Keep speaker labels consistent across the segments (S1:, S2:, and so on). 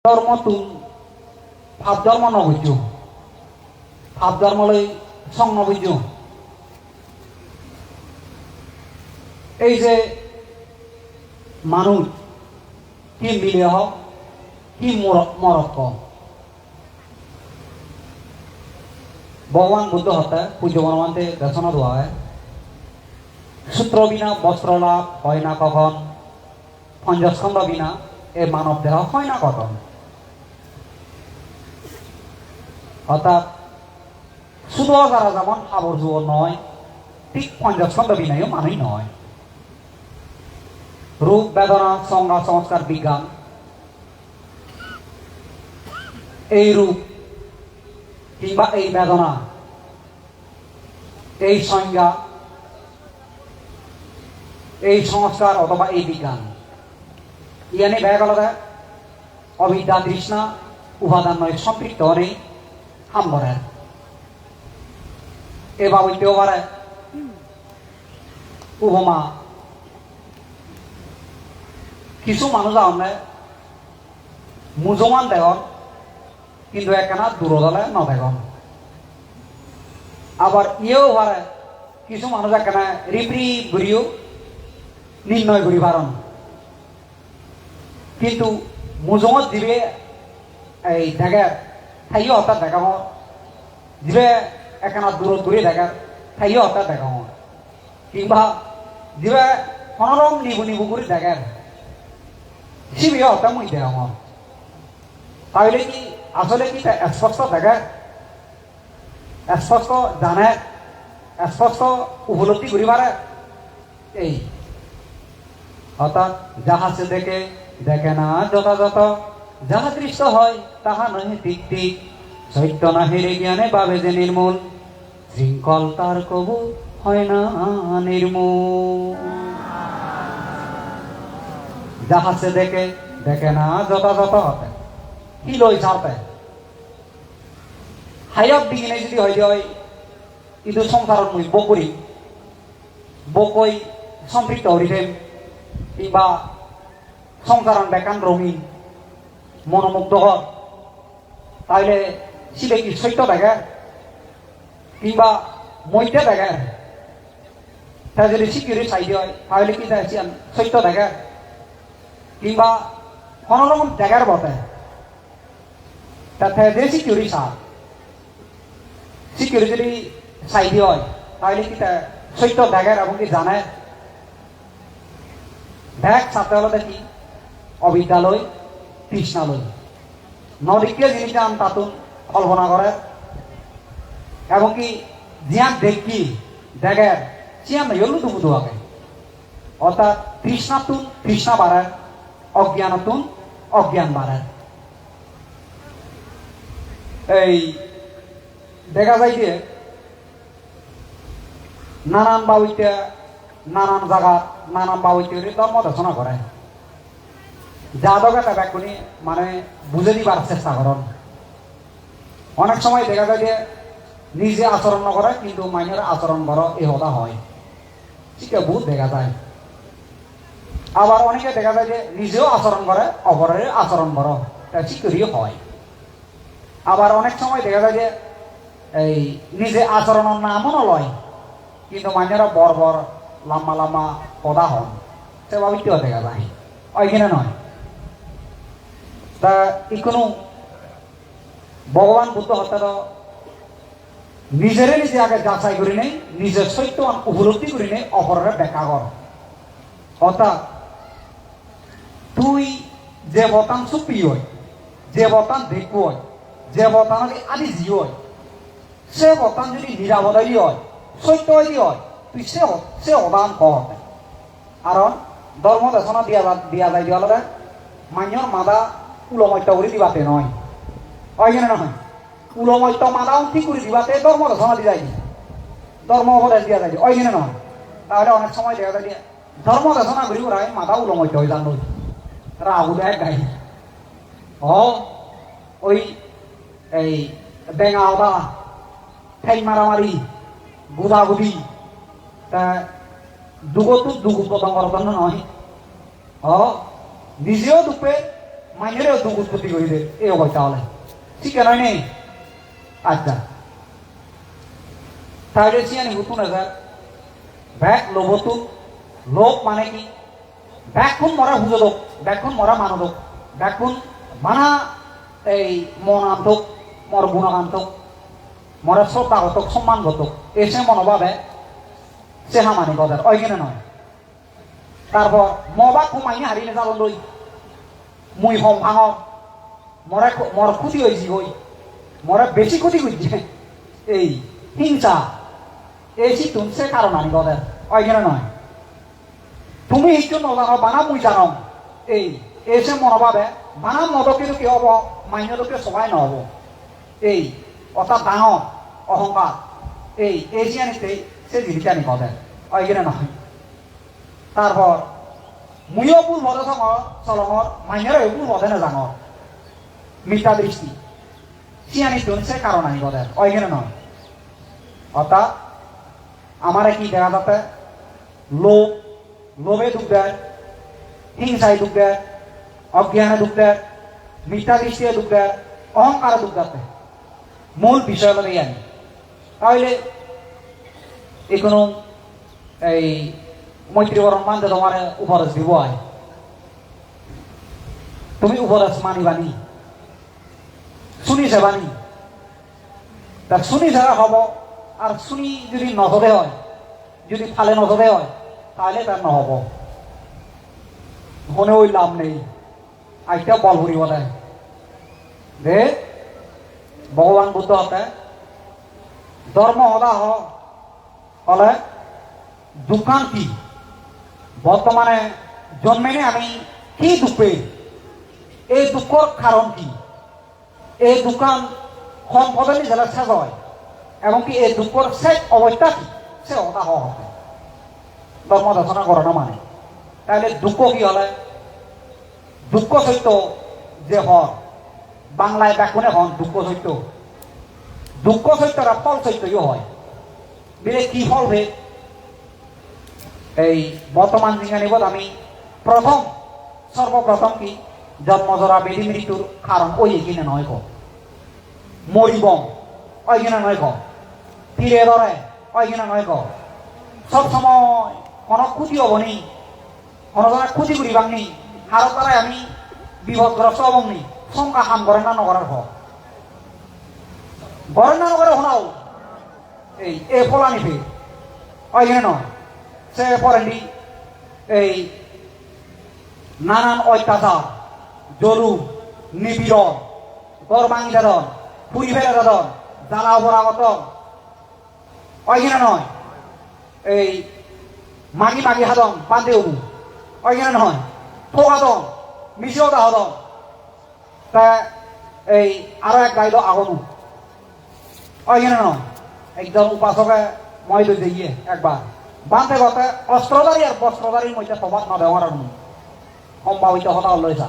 S1: ধর্মটো ভাব ধর্ম নবুঝো ভাব ধর্মলৈ সং নবুঝো এই যে মানুষ কি মিলে হোক কি মরক ভগবান বুদ্ধ হতে পূজ্য বনমান্তে দেশনা দেওয়া হয় সূত্র বিনা বস্ত্র লাভ হয় না কখন পঞ্চস্কন্ধ বিনা এ মানব দেহ হয় না কখন অর্থাৎ শুধু যারা যেমন আবর্জুও নয় ঠিক পঞ্চস্কন্ধ বিনায়ও মানুষ নয় রূপ বেদনা সংজ্ঞা সংস্কার বিজ্ঞান এই রূপ কিংবা এই বেদনা এই সংজ্ঞা এই সংস্কার অথবা এই বিজ্ঞান ইয়ানি ব্যাগলদে অবিদ্যা তৃষ্ণা উপাদান নয় সম্পৃক্ত নেই হামবরের এবার হইতেও পারে উপমা কিছু মানুষ আমনে মুজমান দেখন কিন্তু একখানা দূরদলে নদেখন আবার ইয়েও পারে কিছু মানুষ একখানা রিপ্রি ঘুরিও নির্ণয় করি পারন কিন্তু মুজমত দিবে এই দেখার থাইও হঠাৎ দেখাম দিবে একখানা দূরত ঘুরে দেখার থাইও হঠাৎ দেখাম কিংবা দিবে কোনোরকম নিবু নিবু করে দেখার শিবিও হঠাৎ মুই দেখাম তাহলে কি আসলে কি স্পষ্ট দেখে স্পষ্ট জানে স্পষ্ট উপলব্ধি করি পারে এই অর্থাৎ যাহা সে দেখে দেখে না যথাযথ যাহা দৃষ্ট হয় তাহা নহে ঠিক ঠিক সত্য না হেরে জ্ঞানে পাবে যে নির্মূল শৃঙ্খল তার কবু হয় না নির্মূল যাহা সে দেখে দেখে না যথাযথ হতে কি লই ছাড়তে হাইয়ক দিনে যদি হয়ে যায় কিন্তু সংসার মুই বকরি বকই সম্পৃক্ত হরিদেম কিংবা সংসারণ বেকান রঙিন মনোমুগ্ধ হন তাইলে শিবে কি সত্য দেখে কিংবা মইতে দেখে তা যদি সিকিউরি চাইতে হয় তাহলে কি সত্য দেখে কিংবা কোনোরকম দেখার বটে তাতে যে সিকিউরি চায় সিকিউরি যদি চাইতে হয় তাহলে কি সত্য দেখার এবং কি জানে দেখ ছাত্র হলো দেখি অবিদ্যালয় তৃষ্ণালয় নদীকে জিনিসটা আন তাতুন কল্পনা করে এবং কি জিয়ান দেখি দেখের চিয়ান হলো দুবুদু আগে অর্থাৎ তৃষ্ণাতুন তৃষ্ণা বাড়ায় অজ্ঞানতুন অজ্ঞান বাড়ায় এই দেখা যায় যে নানান বাউইতে নানান জায়গা নানান বাউইতে ধর্ম দেশনা করে যাদকে তাকে এখনই মানে বুঝে দিবার চেষ্টা করেন অনেক সময় দেখা যায় যে নিজে আচরণ নকরে কিন্তু মাইনের আচরণ বড় এই হতা হয় ঠিক বহুত দেখা যায় আবার অনেকে দেখা যায় যে নিজেও আচরণ করে অপরের আচরণ বড় ঠিক হয় আবার অনেক সময় দেখা যায় যে এই নিজে আচরণের নামও লয় কিন্তু মাইনেরা বড় বড় লাম্বা লাম্বা পদা হন সেভাবেও দেখা যায় ওইখানে নয় তা কোনো ভগবান বুদ্ধ হত্যার নিজেরে নিজে আগে যাচাই করি নেই নিজের সত্য উপলব্ধি করি নেই অপরের ব্যাখ্যা কর অর্থাৎ তুই যে বতান চুপি হয় যে বতান দেখু হয় যে বতান আদি জি হয় সে বতান যদি নিরাপদাই হয় সত্য হয় তুই সে অদান কর কারণ ধর্ম দেশনা দিয়া যায় দিয়া মাইয়র মাদা উলমত্য করে দিবাতে নয় ওইখানে নহয় উলমত্য মাদাও ঠিক করে দিবাতে ধর্ম দেশনা দিয়া যায় ধর্ম উপদেশ দিয়া যায় ওইখানে নয় তাহলে অনেক সময় দেখা যায় ধর্ম দেশনা করি ওরাই মাদা উলমত্য হয়ে যান রাহু দেয় গাই ওই এই বেঙা ওদা ঠেং মারামারি গুদাগুদি তা দুগতো দুগু পতঙ্গর জন্য নয় নিজেও দুপে মাইনেরেও দুঃখ উৎপত্তি করি দে এই অবস্থা হলে ঠিক নয় নেই আচ্ছা তাহলে চিয়ানি হুতুন হাজার ব্যাগ লোভতুন লোভ মানে কি ব্যাকুন মরা হুজদক ব্যাকুন মরা মানদক ব্যাকুন মানা এই মন আন্তক মর গুণান্তক মরা শ্রদ্ধাগতক সম্মানগতক এসে মনোভাবে চেহা মানে গদার ওইখানে নয় তারপর মবা কমাইনি হারিয়ে যাবো লই মুই হম ভাঙ মরা মর ক্ষতি হয়েছি হই মরা বেশি ক্ষতি করছে এই হিংসা এই চিতুন সে কারণ আনি গদার ওইখানে নয় তুমি একটু নজানো বানা মুই জানো এই এসে মনোভাবে বানা মদকে কি হব মাইনকে সবাই নহব এই অর্থাৎ ডাঙর অহংকার এই এজিয়ানিতে সে জীবিকানি ঘটে ওইখানে নহয় তারপর মুইও ভুল ভরে চলঙর মাইনেরও ভুল ভরে না জাঙর মিথ্যা দৃষ্টি চিয়ানি তুন সে কারণ আনি ঘটে ওইখানে নয় অর্থাৎ আমার কি দেখা যাতে লোভ লোভে দুঃখ দেয় হিংসায় দুঃখ দেয় অজ্ঞানে দুঃখ দেয় মিথ্যা দৃষ্টিতে দুঃখ দেয় অহংকারে দুঃখ দেয় মূল বিষয় হলো এই তাহলে এই কোনো এই মৈত্রীবরণ মানতে তোমার উপরস দিব আয় তুমি উপরস মানিবানি শুনিছে বানি তার শুনি যারা হব আর শুনি যদি নজরে হয় যদি ফালে নজরে হয় তাহলে তার নহব মনে ওই লাভ নেই আইটা বল ভরিব দেয় দে ভগবান বুদ্ধ হতে ধর্ম হদা হলে দোকান কি বর্তমানে জন্মেনে আমি কি দুঃখে এই দুঃখর কারণ কি এই দোকান সম্পদে জেলা শেষ হয় এবং কি এই দুঃখর শেষ অবস্থা কি সে হতা হওয়া হবে ধর্ম দর্শনা করে না মানে তাহলে দুঃখ কি হলে দুঃখ সত্য যে হয় বাংলায় ব্যাকুণে হন দুঃখ সত্যরা ফল সত্যই হয় বিলে কি ফল হে এই বর্তমান বিজ্ঞানীবোধ আমি সর্বপ্রথম কি জন্মজরা বেদি মৃত্যুর কারণ ওই কিনে নয় গো মরিব ওই কিনে নয় গো তীরে ধরে ওই কিনে নয় গো সবসময় কোনো ক্ষতি হবনি কোনো ধরা ক্ষতি করিবাংনি হারত দ্বারাই আমি বিপদগ্রস্ত হবনি সংখ্যা হাম করেন না নগরের হোক গরেন না নগরে শোনাও এই ফলানি ফে ওইখানে নয় সে পরেন্ডি এই নানান অত্যাচার জরুর নিপীড়ন গড় ভাঙি দাদন ফুরি ফেলে দাদন জ্বালা অপরাগত ওইখানে নয় এই মাগি হাদন বান্ধে উবু ওইখানে নয় ফোকাদন মিশিও দাহদন তা এই আরো এক গাইল আগনু ওইখানে নয় একজন উপাসকে মই লই দিয়ে একবার বান্ধে গতে অস্ত্রধারী আর বস্ত্রধারীর মধ্যে প্রভাব না দেওয়ার সম্ভাবিত হতা লইছা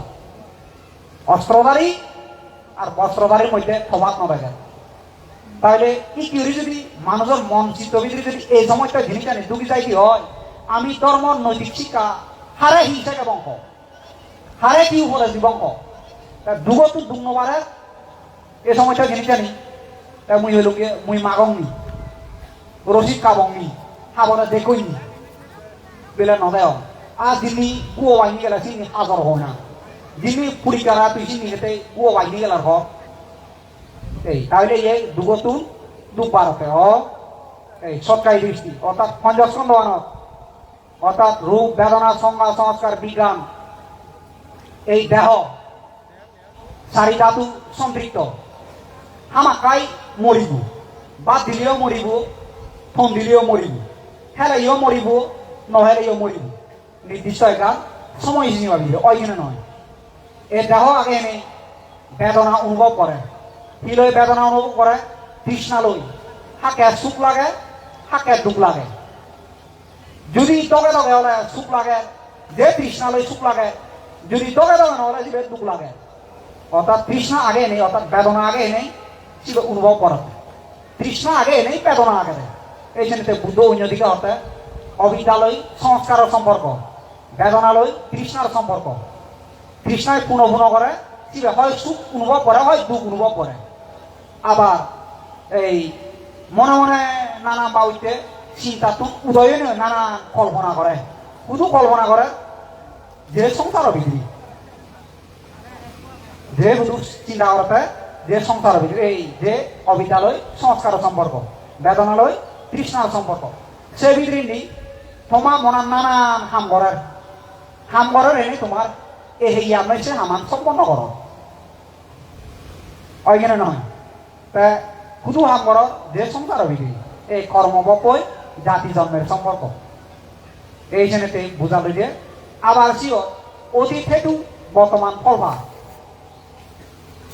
S1: অস্ত্রধারী আর বস্ত্রধারীর মধ্যে প্রভাব না দেখে তাহলে কি করি যদি মানুষের মন চিত্ত ভিতরে যদি এই সময়টা জিনিস জানি দুঃখী যাই কি হয় আমি ধর্ম নৈতিক শিক্ষা হারে হিংসাকে বংশ হারে কি উপরে জীবংশ দুগত দুর্নবারে এই সময়টা জিনিস জানি তা মুই হইল গিয়ে মুই মাগংনি রসিদ কাবংনি হাবনা দেখইনি বেলা নদেও আর দিল্লি কুয়ো বাইনি গেলা চিনি হাজার হয় না দিল্লি পুরিকারা তুই চিনি হেতে কুয়ো বাইনি গেলার হোক এই তাহলে এই দুগতুন দুবারতে এই সরকারি দৃষ্টি অর্থাৎ পঞ্চস্কন্ধবানত অর্থাৎ রূপ বেদনা সংজ্ঞা সংস্কার বিজ্ঞান এই দেহ চারি ধাতু সম্পৃক্ত হামাকাই মরিব বাদ দিলেও মরিব ফোন দিলেও মরিব হেলাইও মরিব নহেলাইও মরিব নির্দিষ্ট একটা সময় চিনিবা দিলে ওইখানে নয় এই দেহ আগে এনে বেদনা অনুভব করে কি লই বেদনা অনুভব করে তৃষ্ণা লই হাকে সুখ লাগে হাকে দুঃখ লাগে যদি দগে দগে হলে সুখ লাগে যে তৃষ্ণা লই সুখ লাগে যদি দগে দগে নহলে যে দুঃখ লাগে অর্থাৎ তৃষ্ণা আগে নেই অর্থাৎ বেদনা আগে নেই ছিল অনুভব করাতে তৃষ্ণা আগে নেই বেদনা আগে নেই এই জন্য বুদ্ধ অন্যদিকে হতে অবিদ্যালয় সংস্কারের সম্পর্ক বেদনালয় তৃষ্ণার সম্পর্ক তৃষ্ণায় পুনঃ পুনঃ করে চিবে হয় সুখ অনুভব করে হয় দুঃখ অনুভব করে আবার এই মনে মনে নানা বাউইতে চিন্তা উদয় নানা কল্পনা করে শুধু কল্পনা করে যে সংসার বিক্রি যে শুধু চিন্তা করতে যে সংসার বিক্রি এই যে অবিদ্যালয় সংস্কার সম্পর্ক বেদনালয় তৃষ্ণার সম্পর্ক সে ভিতরে নেই তোমার মনার নানান হাম করার এনে তোমার এই আমরা সে হামান সম্পন্ন করো ওইখানে নয় তা শুধু হাম করো যে সংসার বিক্রি এই কর্মবপয় জাতি জন্মের সম্পর্ক এইখানেতে বোঝালো যে আবার সিও অতীত হেতু বর্তমান ফলপাত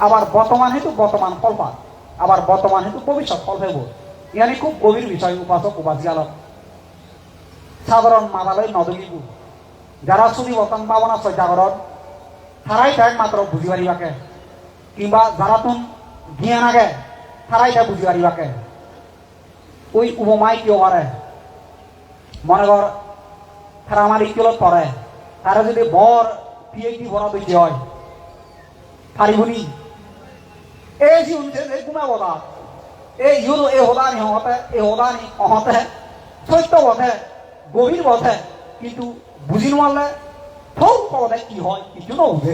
S1: আবার বর্তমান হেতু বর্তমান ফলপাত আবার বর্তমান হেতু ভবিষ্যৎ ফল ফেব ইয়ানি খুব গভীর বিষয় উপাসক উপাসিয়ালক সাধারণ মাদালয় নদলিবু যারা শুধু বর্তমান পাবনা সজ্জাগরণ তারাই তাই মাত্র বুঝি পারিবাকে কিংবা যারা তুন জ্ঞান আগে তারাই তাই বুঝি পারিবাকে ওই উপমায় কেউ করে মনে কর তারা আমার ইতিলত করে তারা যদি বর পিএইচডি ভরা বেশি হয় পারিবনি এই যে গুমা বলা এই ইউরো এই হদানি হতে এই হদানি অহতে সত্য বধে গভীর বধে কিন্তু বুঝি নোয়ালে ঠোক বধে কি হয় কিছু নবুঝে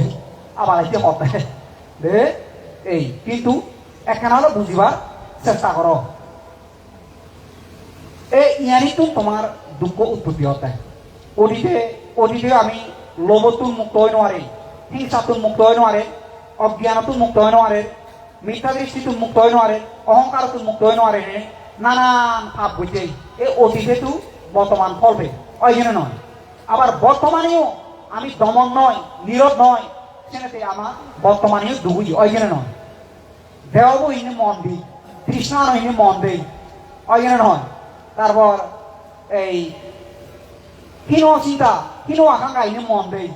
S1: আবার এসে হতে দে এই কিন্তু একখানা হলো বুঝিবার চেষ্টা করো এই ইয়ানিতুন তোমার দুঃখ উৎপত্তি হতে অতীতে আমি লোভতুন মুক্ত হয়ে নোয়ারে হিংসাতুন মুক্ত হয়ে নোয়ারে অজ্ঞানতুন মুক্ত হয়ে নোয়ারে মিথ্যা দৃষ্টিতুন মুক্ত হয়ে নোয়ারে অহংকারতুন মুক্ত হয়ে নোয়ারে নানান ভাব বুঝে এই অতীতেতু বর্তমান ফলবে ওইখানে নয় আবার বর্তমানেও আমি দমন নয় নীরব নয় সেটাতে আমার বর্তমানেও ডুবুই ওইখানে নয় দেওয়াবো ইনি মন দিই তৃষ্ণা নয় মন দেই ওইখানে নয় তারপর এই হীন চিন্তা হীন আকাঙ্ক্ষা ইনি মন দেই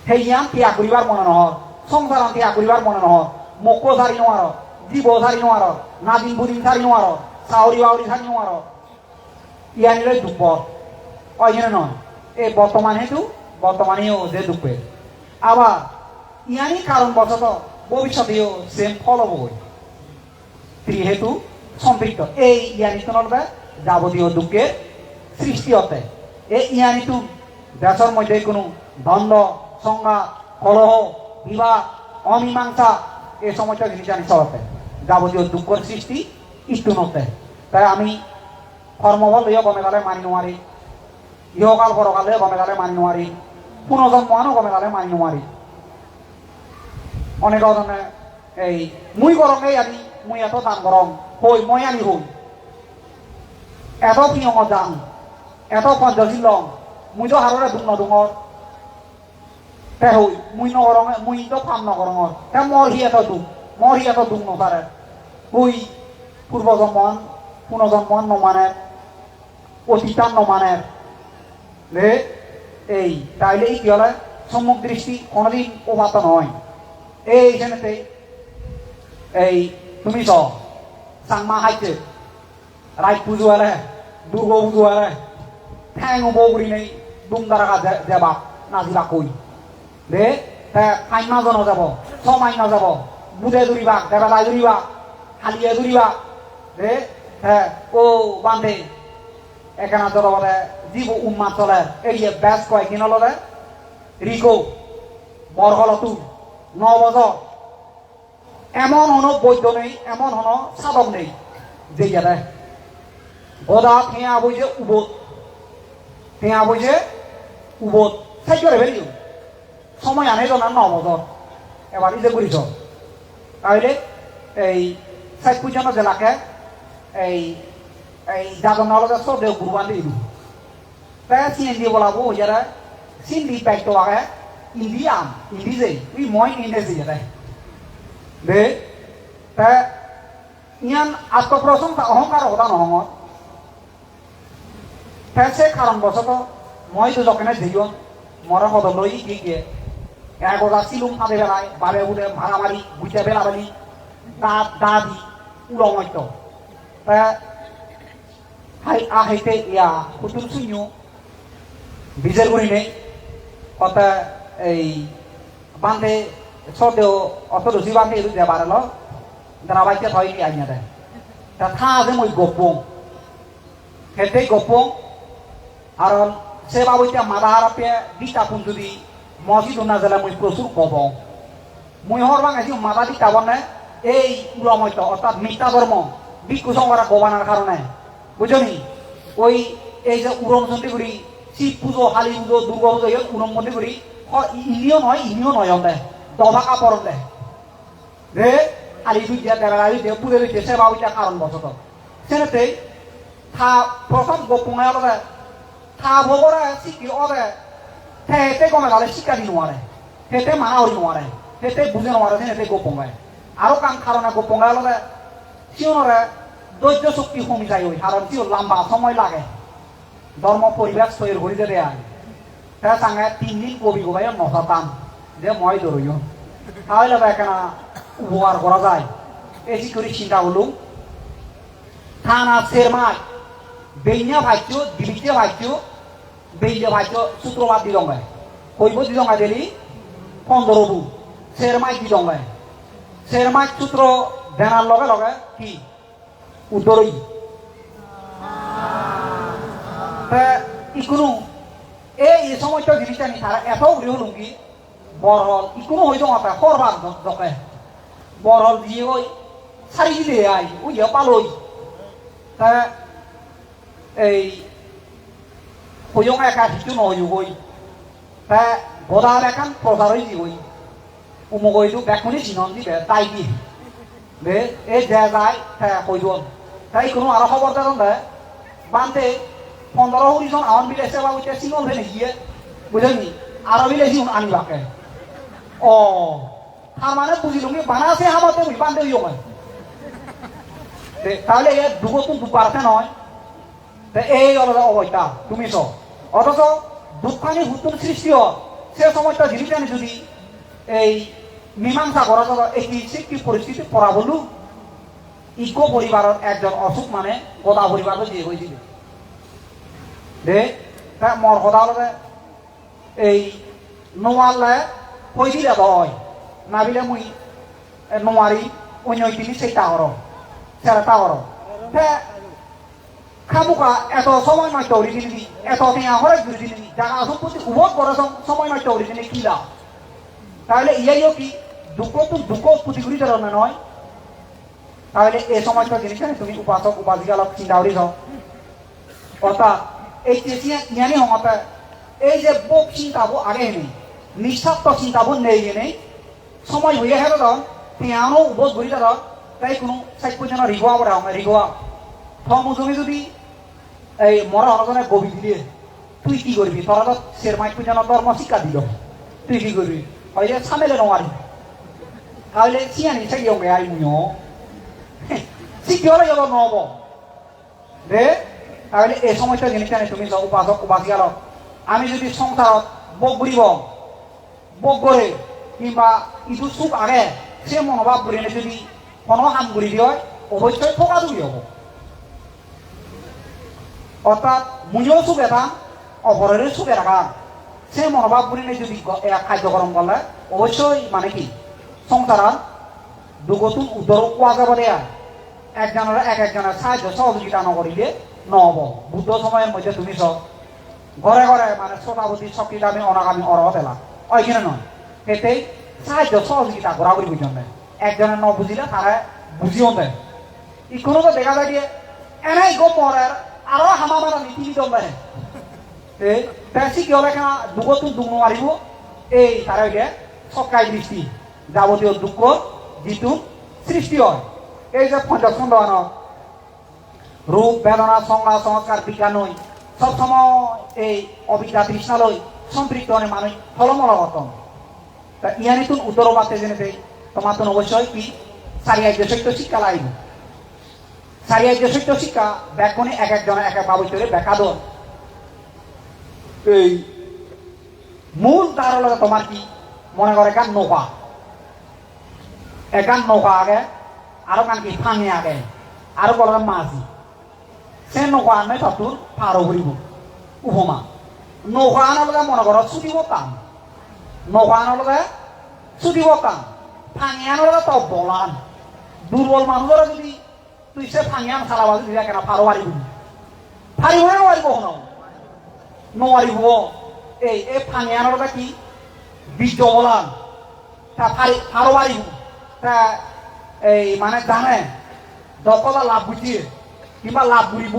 S1: সেই জ্ঞান ত্যাগ করিবার মনে নহর সংসার ত্যাগ করিবার মনে নহর মোক্ষ সারি নোয়ার জীব সারি নোয়ার নাদিন বুদিন সারি নোয়ার সাউরি বাউরি সারি নোয়ার ইয়ানিলে দুঃখ ওইখানে নয় এই বর্তমান হেতু বর্তমানেও যে দুঃখের আবার ইয়ানি কারণ বশত ভবিষ্যতেও সেম ফল হবই ত্রিহেতু সম্পৃক্ত এই ইয়ানিতনের যাবতীয় দুঃখের সৃষ্টি হতে এই ইয়ানিতু দেশের মধ্যে কোনো দ্বন্দ্ব সংঘা কলহ বিবাহ অমীমাংসা এই সময়টা জিনিস জানি চলতে যাবতীয় দুঃখের সৃষ্টি ইষ্টু নতে তাই আমি কর্মবল লইয়া গমে গেলে মানি নোৱাৰি ইহকাল পরকালে গমে গেলে মানি নোৱাৰি পুনর্জন্মানো গমে গেলে মানি নোৱাৰি অনেক ধরনে এই মুই গরমে আনি মুই এত দান গরম হই মই আনি হই এত পিয়ঙ যাম এত পঞ্চশীল লং মুই তো হাররে দুং নদুঙর তে হই মুই নগরঙে মুই তো ফাম নগরঙর তে মর হি এত দুং নতারে হই পূর্বজন্মান পুনর্জন্মান নমানের অতীতান নমানের রে এই তাইলে কি হলে সম্মুখ দৃষ্টি কোনোদিন ওভাত নয় এইখানেতে এই তুমি চ চাংমা হাইছে রাইট পুজো আলে দুর্গ পুজো আলে ঠ্যাং বৌরি নেই দুমদারা যাবা নাজিবা কই দে ফাইন জন যাব ছমাইন যাব বুধে দৌড়িবা দেবেলায় দৌড়িবা হালিয়ে দৌড়িবা দে ও বান্ধে এখানে জলবলে জীব উন্মাদ চলে এই ব্যাস কয়েকদিন হলে রিকো বরহলতু 9 বছর এমন হনো বৈদ্য নেই এমন হনো সাধক নেই যে গেলে গদা থেঁয়া বইছে উবোধ সাই করে ফেলিও সময় আনে তো না 9 বছর এবার ইজে করিস তাহলে এই সাইড পর্যন্ত জেলাকে এই এই যাদন নলকে সদেও গুরুবান দিলু তাই সিন দিয়ে বলাবো যারা সিন দি বাইক তো আগে ইন্ডিয়ান ইন্ডিজে উই মই ইন্ডিজে যারা দে তা ইয়ান আত্মপ্রশংসা অহংকার হতা নহঙর সে কারণ বশত মই তো যখনে দিও মরা হদম লই গিয়ে এগোলা সিলুম ফাঁদে বেলায় বারে উঠে মারামারি বুঝতে বেলাবেলি দাদি উলমত্য তা হাই আহাইতে ইয়া কুতুল সুইও বিজের গুণি নেই কথা এই বান্ধে সদেও অত রুচি বান্ধে এরু যে বাড়ালো দাঁড়াবাইতে হয় কি আইনা দেয় তা থা আছে মই গোপং হেঁটেই গোপং আর সে বাবুইতে মাদা হারাপে দিতা পুন যদি মসজিদ না জেলা মই প্রচুর গবং মই হর বাঙাইছি মাদা দিতা বনে এই উলমৈত অর্থাৎ মিথ্যা ধর্ম ভিক্ষু সংঘরা গবানার কারণে বুঝলি ওই এই যে উড়ন চন্ডীগুড়ি শিব পুজো কালী পুজো দুর্গা পুজো উড়ন মন্দিরগুড়ি ইনিও নয় দে দবা কাপড় দে রে আলি দুই দিয়া দেখা আলি দিয়ে পুজো দিতে সেবা ওইটা কারণ বসত সেনেতেই থা প্রথম গোপঙে আলাদা থা ভোগরা শিখি অদে হেতে গমে গেলে শিক্ষা দি নোয়ারে হেতে মানা হরি নোয়ারে হেতে বুঝে নোয়ারে সেনেতে গোপঙে আরো কাম কারণে গোপঙে আলাদা সিওনরে ধৈর্য শক্তি কমি যায় ওই কারণ কি লম্বা সময় লাগে ধর্ম পরিবেশ তৈরি করে দেয় তা সঙ্গে 3 দিন কবি গোবাই নসাতাম যে মই ধরইও তাহলে এখানে উপকার করা যায় এসি করে চিন্তা হলো থানা শেরমাই বেইনা ভাইছো দিবিতে ভাইছো বেইলে ভাইছো শুক্রবার দিলঙ্গায় কইব দিলঙ্গা দিলি 15 বু শেরমাই দিলঙ্গায় শেরমাই সূত্র দেনার লগে লগে কি উত্তরই ইকুনো এই সময়টা জিনিসটা নি তারা এত উড়ে হল কি বরহল ইকুনো হইতো মাথা করবার দকে বরহল দিয়ে ওই সারি দিলে আই ওই পালই তা এই হইং একা কিছু নয় হই তা গদার একান প্রচারই দি হই উমুক হইতো বেকুনি চিনন দিবে তাই দি বে এই যে যায় হ্যাঁ হইজন তাই কোনো আরো খবর দেখুন দে বানতে 15 হরিজন আওয়ান বিলে সেবা হইতে সিঙ্গল ফেলে গিয়ে বুঝলি আরো বিলে জিউন আনিবাকে ও তার মানে বুঝিলুমি বানাছে হামাতে বুঝ বান্ধে হইও তাহলে এ দুগতুন দুপারতে নয় এই আলাদা অবস্থা তুমি সব অথচ দুঃখানি হুতুন সৃষ্টি হয় সে সময়টা জিনিসটা যদি এই মীমাংসা করা যাবে এই কি পরিস্থিতি পড়া বলু ইকো পরিবারের একজন অসুখ মানে গোদা পরিবারও দিয়ে হয়ে দিবে দে মর কথা হলে এই নোয়ালে হয়ে দিলে হয় না বিলে মুই নোয়ারি অন্য তিনি সেই টাওয়ার সেরা টাওয়ার খামুকা এত সময় নয় তৌরি দিলি এত টেঙা হরে ঘুরে দিলি জায়গা সম্পত্তি উভয় করে সময় নয় তৌরি দিলে কি লাভ তাহলে ইয়াইও কি দুঃখ পুঁতিগুলি ধরনের নয় তাহলে এই সময়টা জিনিস তুমি উপাসক উপাসিকালক চিন্তা করি যাও অর্থাৎ এই চেঁচিয়ে জ্ঞানী হমতে এই যে বোক চিন্তাবো আগে নেই নিঃস্বার্থ চিন্তাবো নেই নেই সময় হইয়া হেরো ধর তেয়ানো উবোধ ঘুরি ধর তাই কোনো সাইড যেন রিগোয়া বড় আমার রিগোয়া থমুজমি যদি এই মরা হরজনে গবি দিলে তুই কি করবি তোরা তো শেরমাইট যেন ধর্ম শিক্ষা দিল তুই কি করবি হয়তো সামেলে নমারি তাহলে চিয়ানি সেই অঙ্গে আই মুয় শিক্ষা হলে যত নব রে তাহলে এই সময়টা জিনিসটা তুমি উপাসক উপাসিকালক আমি যদি সংসারত বোক ঘুরিব বোক করে কিংবা ইটো সুখ আগে সে মনোভাব করে যদি কোনো হাম ঘুরি দিয়ে অবশ্যই ঠকা দুই হব অর্থাৎ মুজেও সুখ এটা অপরের সুখে রাখা সে মনোভাব করে যদি খাদ্যকরণ করলে অবশ্যই মানে কি সংসার দুগতুন উত্তর কোয়া যাব দেয়া একজনের একজনের সাহায্য সহযোগিতা নকরিলে নহব বুদ্ধ সময়ের মধ্যে তুমি সব ঘরে ঘরে মানে শ্রোতাবতী শক্তিদামী অনাগামী অরহ পেলা ওই কিনে নয় এতেই সাহায্য সহযোগিতা ঘোরাঘুরি বুঝন দেয় একজনের ন বুঝিলে তারা বুঝিও দেয় ইকোনো তো দেখা যায় দিয়ে এনেই গো মরের আরো হামা মারা নীতি নিতম দেয় বেশি কি হলে কেনা দুগতুন দুগ নোৱাৰিব এই তারা হইলে সকাই দৃষ্টি যাবতীয় দুঃখ যিটো সৃষ্টি হয় এই যে পঞ্চস্কন্ধ রূপ বেদনা সংজ্ঞা সংস্কার বিজ্ঞান সবসময় এই অবিদ্যা তৃষ্ণালয় সম্পৃক্ত অনেক মানুষ ফলমল গতম তা ইয়ানি তুন উত্তর বাতে জেনে তোমার তো অবশ্যই কি সারিয়াজ্য সত্য শিক্ষা লাগবে সারিয়াজ্য সত্য শিক্ষা ব্যাকরণে এক একজনের এক এক বাবুচরে ব্যাখ্যা দন এই মূল তার হলো তোমার কি মনে করে গান নৌকা একান নৌকা আগে আরো গান কি ফাঙে আগে আরো বড় মাঝি সে নৌকা আনে তাতুর পারো করিব উপমা নৌকা আনার মনে করো ছুটিব টান নগানলে ছুটি বকান ফাঙিয়ানলে তো বলান দুর্বল মানুষরা যদি তুই সে ফাঙিয়ান চালাবা যদি কেন ফারো পারিব ফারিব না পারিব হন নোৱাৰিব এই ফাঙিয়ানলে কি বীর্য বলান তা ফারো পারিব তা এই মানে জানে দকলা লাভ বুঝিয়ে কিংবা লাভ বুড়িব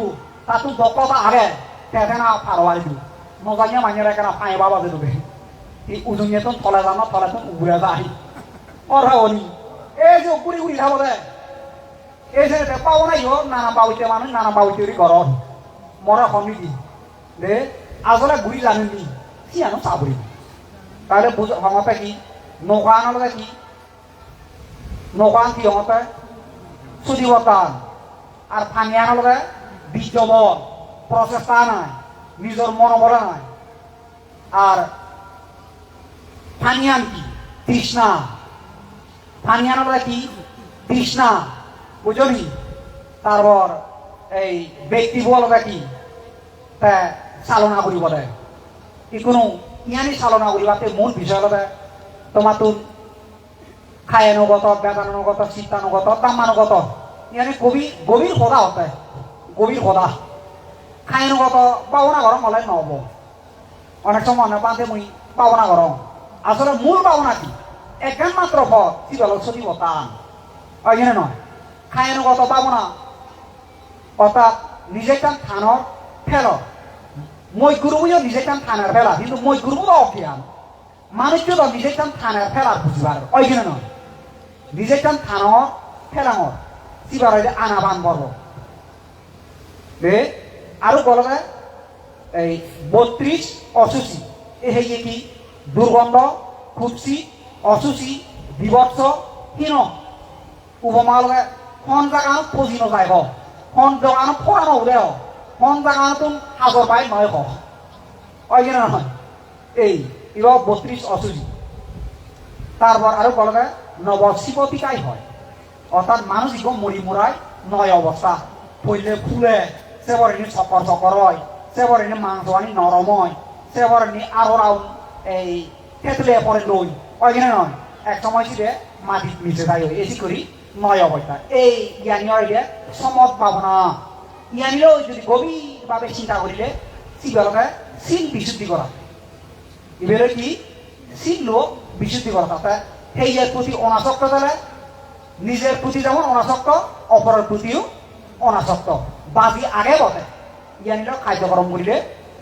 S1: তাতো দকলা আগে তেনা ফারো পারিব নজানিয়া মানুষেরা কেন ফাঁয়ে বাবা দেবে এই উজনিয়ে তো থলে জানো থলে তো উগুরে যায় অর্হা অনি এই যে উগুরি উগুরি খাব দে এই যে পাও নাই হোক নানা বাউতে মানুষ নানা বাউতে ঘর মরা সমিতি দে আসলে ঘুরি জানেনি কি আনো চাবরি তাহলে হমতে কি নৌকানলে কি নৌকান কি হমতে সুদীবতান আর ফানিয়ানলে বীর্যবল প্রচেষ্টা নাই নিজের মনোবল নাই আর ফানিয়ান কি তৃষ্ণা ফানিয়ানলে কি তৃষ্ণা বুঝলি তারপর এই ব্যক্তি বলবে কি চালনা করিব দে কোনো ইয়ানি চালনা করিবাতে মূল বিষয় হলে তোমার তোর খায়ানুগত বেদানুগত চিত্তানুগত দাম্মানুগত ইয়ানি গভীর সদা হতে গভীর সদা খায়ানুগত পাওনা গরম হলে নহব অনেক সময় মনে পাতে মুই পাওনা গরম আসলে মূল পাওনা কি একজন মাত্র পথ কি বলো সচিব টান হয় কিনা নয় খায়ানুগত পাওনা অর্থাৎ নিজে কান থানৰ ফেল মই গুরুবুও নিজে কান থানার ফেলা কিন্তু মই গুরুবুও অজ্ঞান মানুষকে তো নিজে কান থানার ফেলার বুঝিবার ওই কিনা নয় নিজে কান থানৰ ফেলাঙর কিবার আনাবান বর্ব আৰু বলবে এই 32 অসুচি এই কি দুর্গন্ধ খুবসি অসুচি বিভৎস হীন উপমা লগে কোন জায়গা ফজিনো যাইব কোন জায়গা ফোরানো উদয় কোন জায়গা তুমি হাজর পাই নয় হয় কিনা নহয় এই এবার 32 অসুচি তারপর আরো বলবে নবশিবতিকাই হয় অর্থাৎ মানুষ ইগো মরি মুরাই নয় অবস্থা পইলে ফুলে সেবরেনি চকর চকর হয় সেবরেনি মাংসানি নরম হয় সেবরেনি আরো রাউন্ড এই থেতলে পরে লই হয় কিনা নয় এক সময় ছিল মাটির মিশে যাই এসি করি নয় অবস্থা এই জ্ঞানী হয় সমত ভাবনা জ্ঞানীরাও যদি গভীরভাবে চিন্তা করিলে সিগলকে সিল বিশুদ্ধি করা এবারে কি সিল লোক বিশুদ্ধি করা তাতে সেই প্রতি অনাসক্ত দিলে নিজের প্রতি যেমন অনাসক্ত অপরের প্রতিও অনাসক্ত বাজি আগে বটে জ্ঞানীরা কার্যক্রম করিলে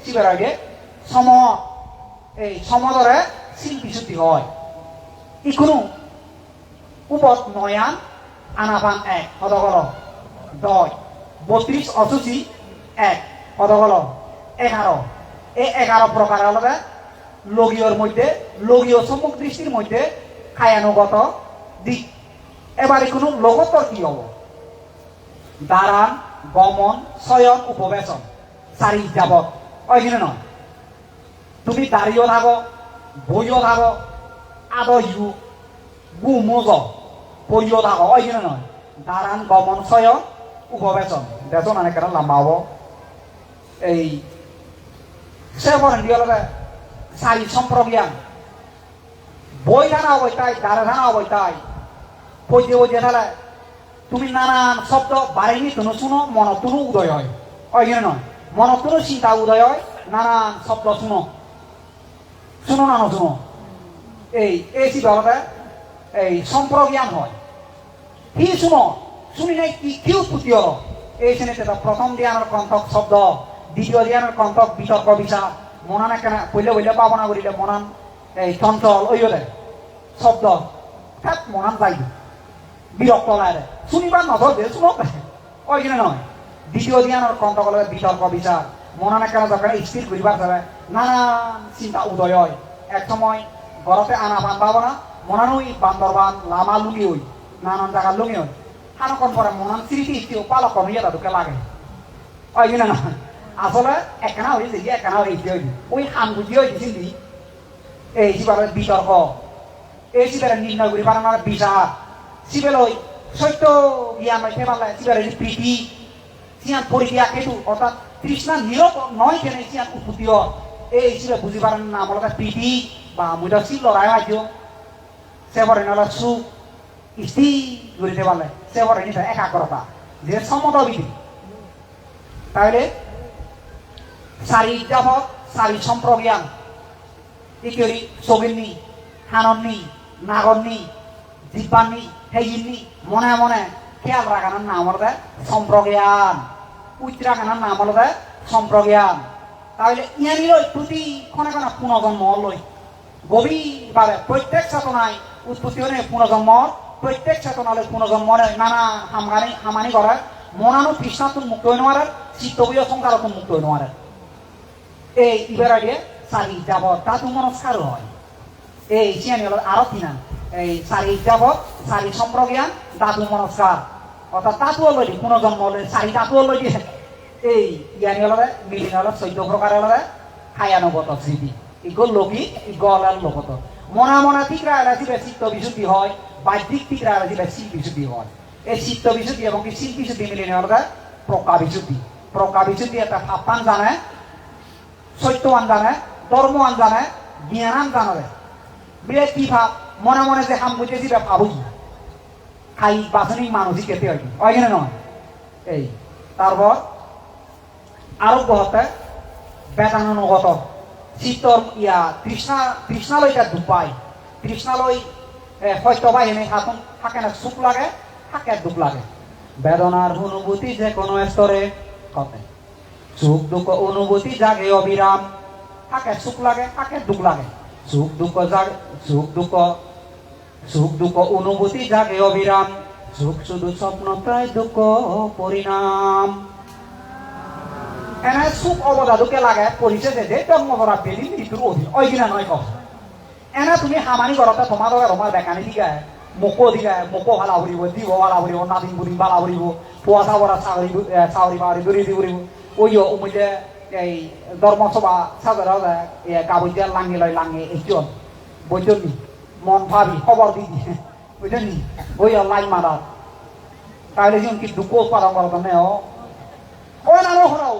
S1: শিবের আগে এই সমদরে সিল বিশুদ্ধি হয় ইকোনো উপত নয়ান আনাপান এক হদগল 10 32 অসুচি এক হদগল 11 এই 11 প্রকার হলে লগীয়র মধ্যে লগীয় সম্মুখ দৃষ্টির মধ্যে খায়ানুগত দিক এবারে কোনো লগতর কি হব দাঁড়ান গমন শয়ন উপবেশন 4 যাবত ওই কিনা নয় তুমি দাঁড়িয়েও থাকো বইও থাকো আদয়ু গুমোজ বইও থাকো ওই কিনা নয় দাঁড়ান গমন শয়ন উপবেশন দেখো মানে কেন লম্বা হব এই সে বলেন দিয়ে 4 সম্প্রজ্ঞান বই থানা অবস্থায় দাঁড়ে থানা অবস্থায় পইতে বইতে থাকলে তুমি নানান শব্দ বাড়িনি তুনো শুনো মনতুনো উদয় হয় ওই কিনা নয় মনতুনো চিন্তা উদয় হয় নানান শব্দ শুনো শুনো না শুনো এই চিন্তা এই সম্প্রজ্ঞান হয় কি শুনো শুনি নাই কি উৎপত্তি হল এই শ্রেণীতে প্রথম ধ্যানের কণ্ঠক শব্দ দ্বিতীয় ধ্যানের কণ্ঠক বিতর্ক বিচার মনান কেন কইলে বইলে পাবনা করিলে মনান এই চঞ্চল ওই হলে শব্দ থাক মনান যাই বিরক্ত লাগে শুনিবার নজর দিয়ে শুনক ওই কিনা নয় দ্বিতীয় ধ্যানের কণ্ঠক হলে বিতর্ক বিচার মনান কেন দরকার স্থির করিবার যাবে নানান চিন্তা উদয় হয় এক সময় ঘরতে আনা বান ভাবনা মনান ওই বান্দরবান লামা লুঙ্গি ওই নানান জায়গার লুঙ্গি ওই হানকন পরে মনান স্মৃতি ইস্তিও পালকন হইয়া তাদেরকে লাগে ওই কিনা নয় আসলে একখানা হয়েছে যে একখানা হয়েছে ওই হান বুঝি হয়েছে এই সিবারে বিতর্ক এই সিবারে নির্ণয় করি পারানোর বিচার সিবেল ওই সত্য জ্ঞান হইতে পারলে সিবারে প্রীতি সিয়ান পরিক্রিয়া কেতু অর্থাৎ তৃষ্ণা নিরপ নয় কেন সিয়ান উৎপত্তি এই সিবে বুঝি পারেন না বলতে প্রীতি বা মুইটা ছিল লড়াই মাইছো সে পরে নলা সুখ স্থির ঘুরিতে পারলে সে পরে নিতে একাগ্রতা যে সমতা বিধি তাহলে সারি জাপক সারি সম্প্রজ্ঞান ইকরি সগিননি হানননি নাগরনি জিব্বাননি হেজিননি মনে মনে খেয়াল রাখানোর নাম হলো সম্প্রজ্ঞান উচ্চ রাখানোর নাম হলো সম্প্রজ্ঞান তাহলে ইয়ানির প্রতি ক্ষণে ক্ষণে পুনর্জন্ম লই গভীরভাবে প্রত্যেক চেতনায় উৎপত্তি হলে পুনর্জন্ম প্রত্যেক চেতনালে পুনর্জন্ম নানা হামানি করে মনানো তৃষ্ণাতুন মুক্ত হয়ে নেওয়ার চিত্তবীয় সংকারতুন মুক্ত হয়ে নেওয়ার এই ইবার আগে সারি যাব তাতু মনস্কার হয় এই চিয়ানি হলো আরো কিনা এই সারি যাব সারি সম্প্রজ্ঞান দাতু মনস্কার অর্থাৎ তাতু হলো পুনর্জন্ম হলে সারি দাতু হলো এই জ্ঞানী হলে মিলিন হলে 14 প্রকার হলে খায়ানুগত স্মৃতি ইগল লৌকিক ইগল আর লোকত মনে মনে ঠিক রাখলে চিত্ত বিশুদ্ধি হয় বাহ্যিক ঠিক রাখলে শিল বিশুদ্ধি হয় এই চিত্ত বিশুদ্ধি এবং শিল বিশুদ্ধি মিলিন হলে প্রজ্ঞা বিশুদ্ধি প্রজ্ঞা বিশুদ্ধি একটা ভাববান জানে সত্যবান জানে ধর্মবান জানে জ্ঞানান জানে বিলে কি ভাব মনে মনে যে হাম বুঝেছি ভাবুই খাই বাসনি মানুষই খেতে হয় হয় কিনা নয় এই তারপর আরোগ্য হতে বেদানুগত চিত্তর ইয়া তৃষ্ণালয় তার দুপায় তৃষ্ণালয় হয়তো বা এনে হাতন থাকে না সুখ লাগে থাকে দুঃখ লাগে বেদনার অনুভূতি যে কোনো স্তরে কতে সুখ দুঃখ অনুভূতি জাগে অবিরাম থাকে সুখ লাগে থাকে দুঃখ লাগে সুখ দুঃখ জাগে সুখ দুঃখ অনুভূতি জাগে অবিরাম সুখ শুধু স্বপ্ন প্রায় দুঃখ পরিণাম এনে সুখ অবদাদুকে লাগে পরিচয় যে জন্ম করা বেলি মৃত্যুর অধীন ওই কিনা নয় কম এনে তুমি হামানি ঘরতে তোমার রমার দেখানি দিগায় মোকো দিগায় মোকো ভালা ভরিব দিব ভালা ভরিব নাতিন বুড়ি ভালা ভরিব পোয়া চাবরা চাউরি বাউরি দূরি দি ভরিব ওই উমিলে এই ধর্মসভা সাজরা কাবুজা লাঙি লয় লাঙে একজন বৈজনী মন ভাবি খবর দি দিয়ে বুঝলি ওই লাইন মারা তাহলে যেমন কি দুঃখ পালন করা তো নেও ওই না হরাও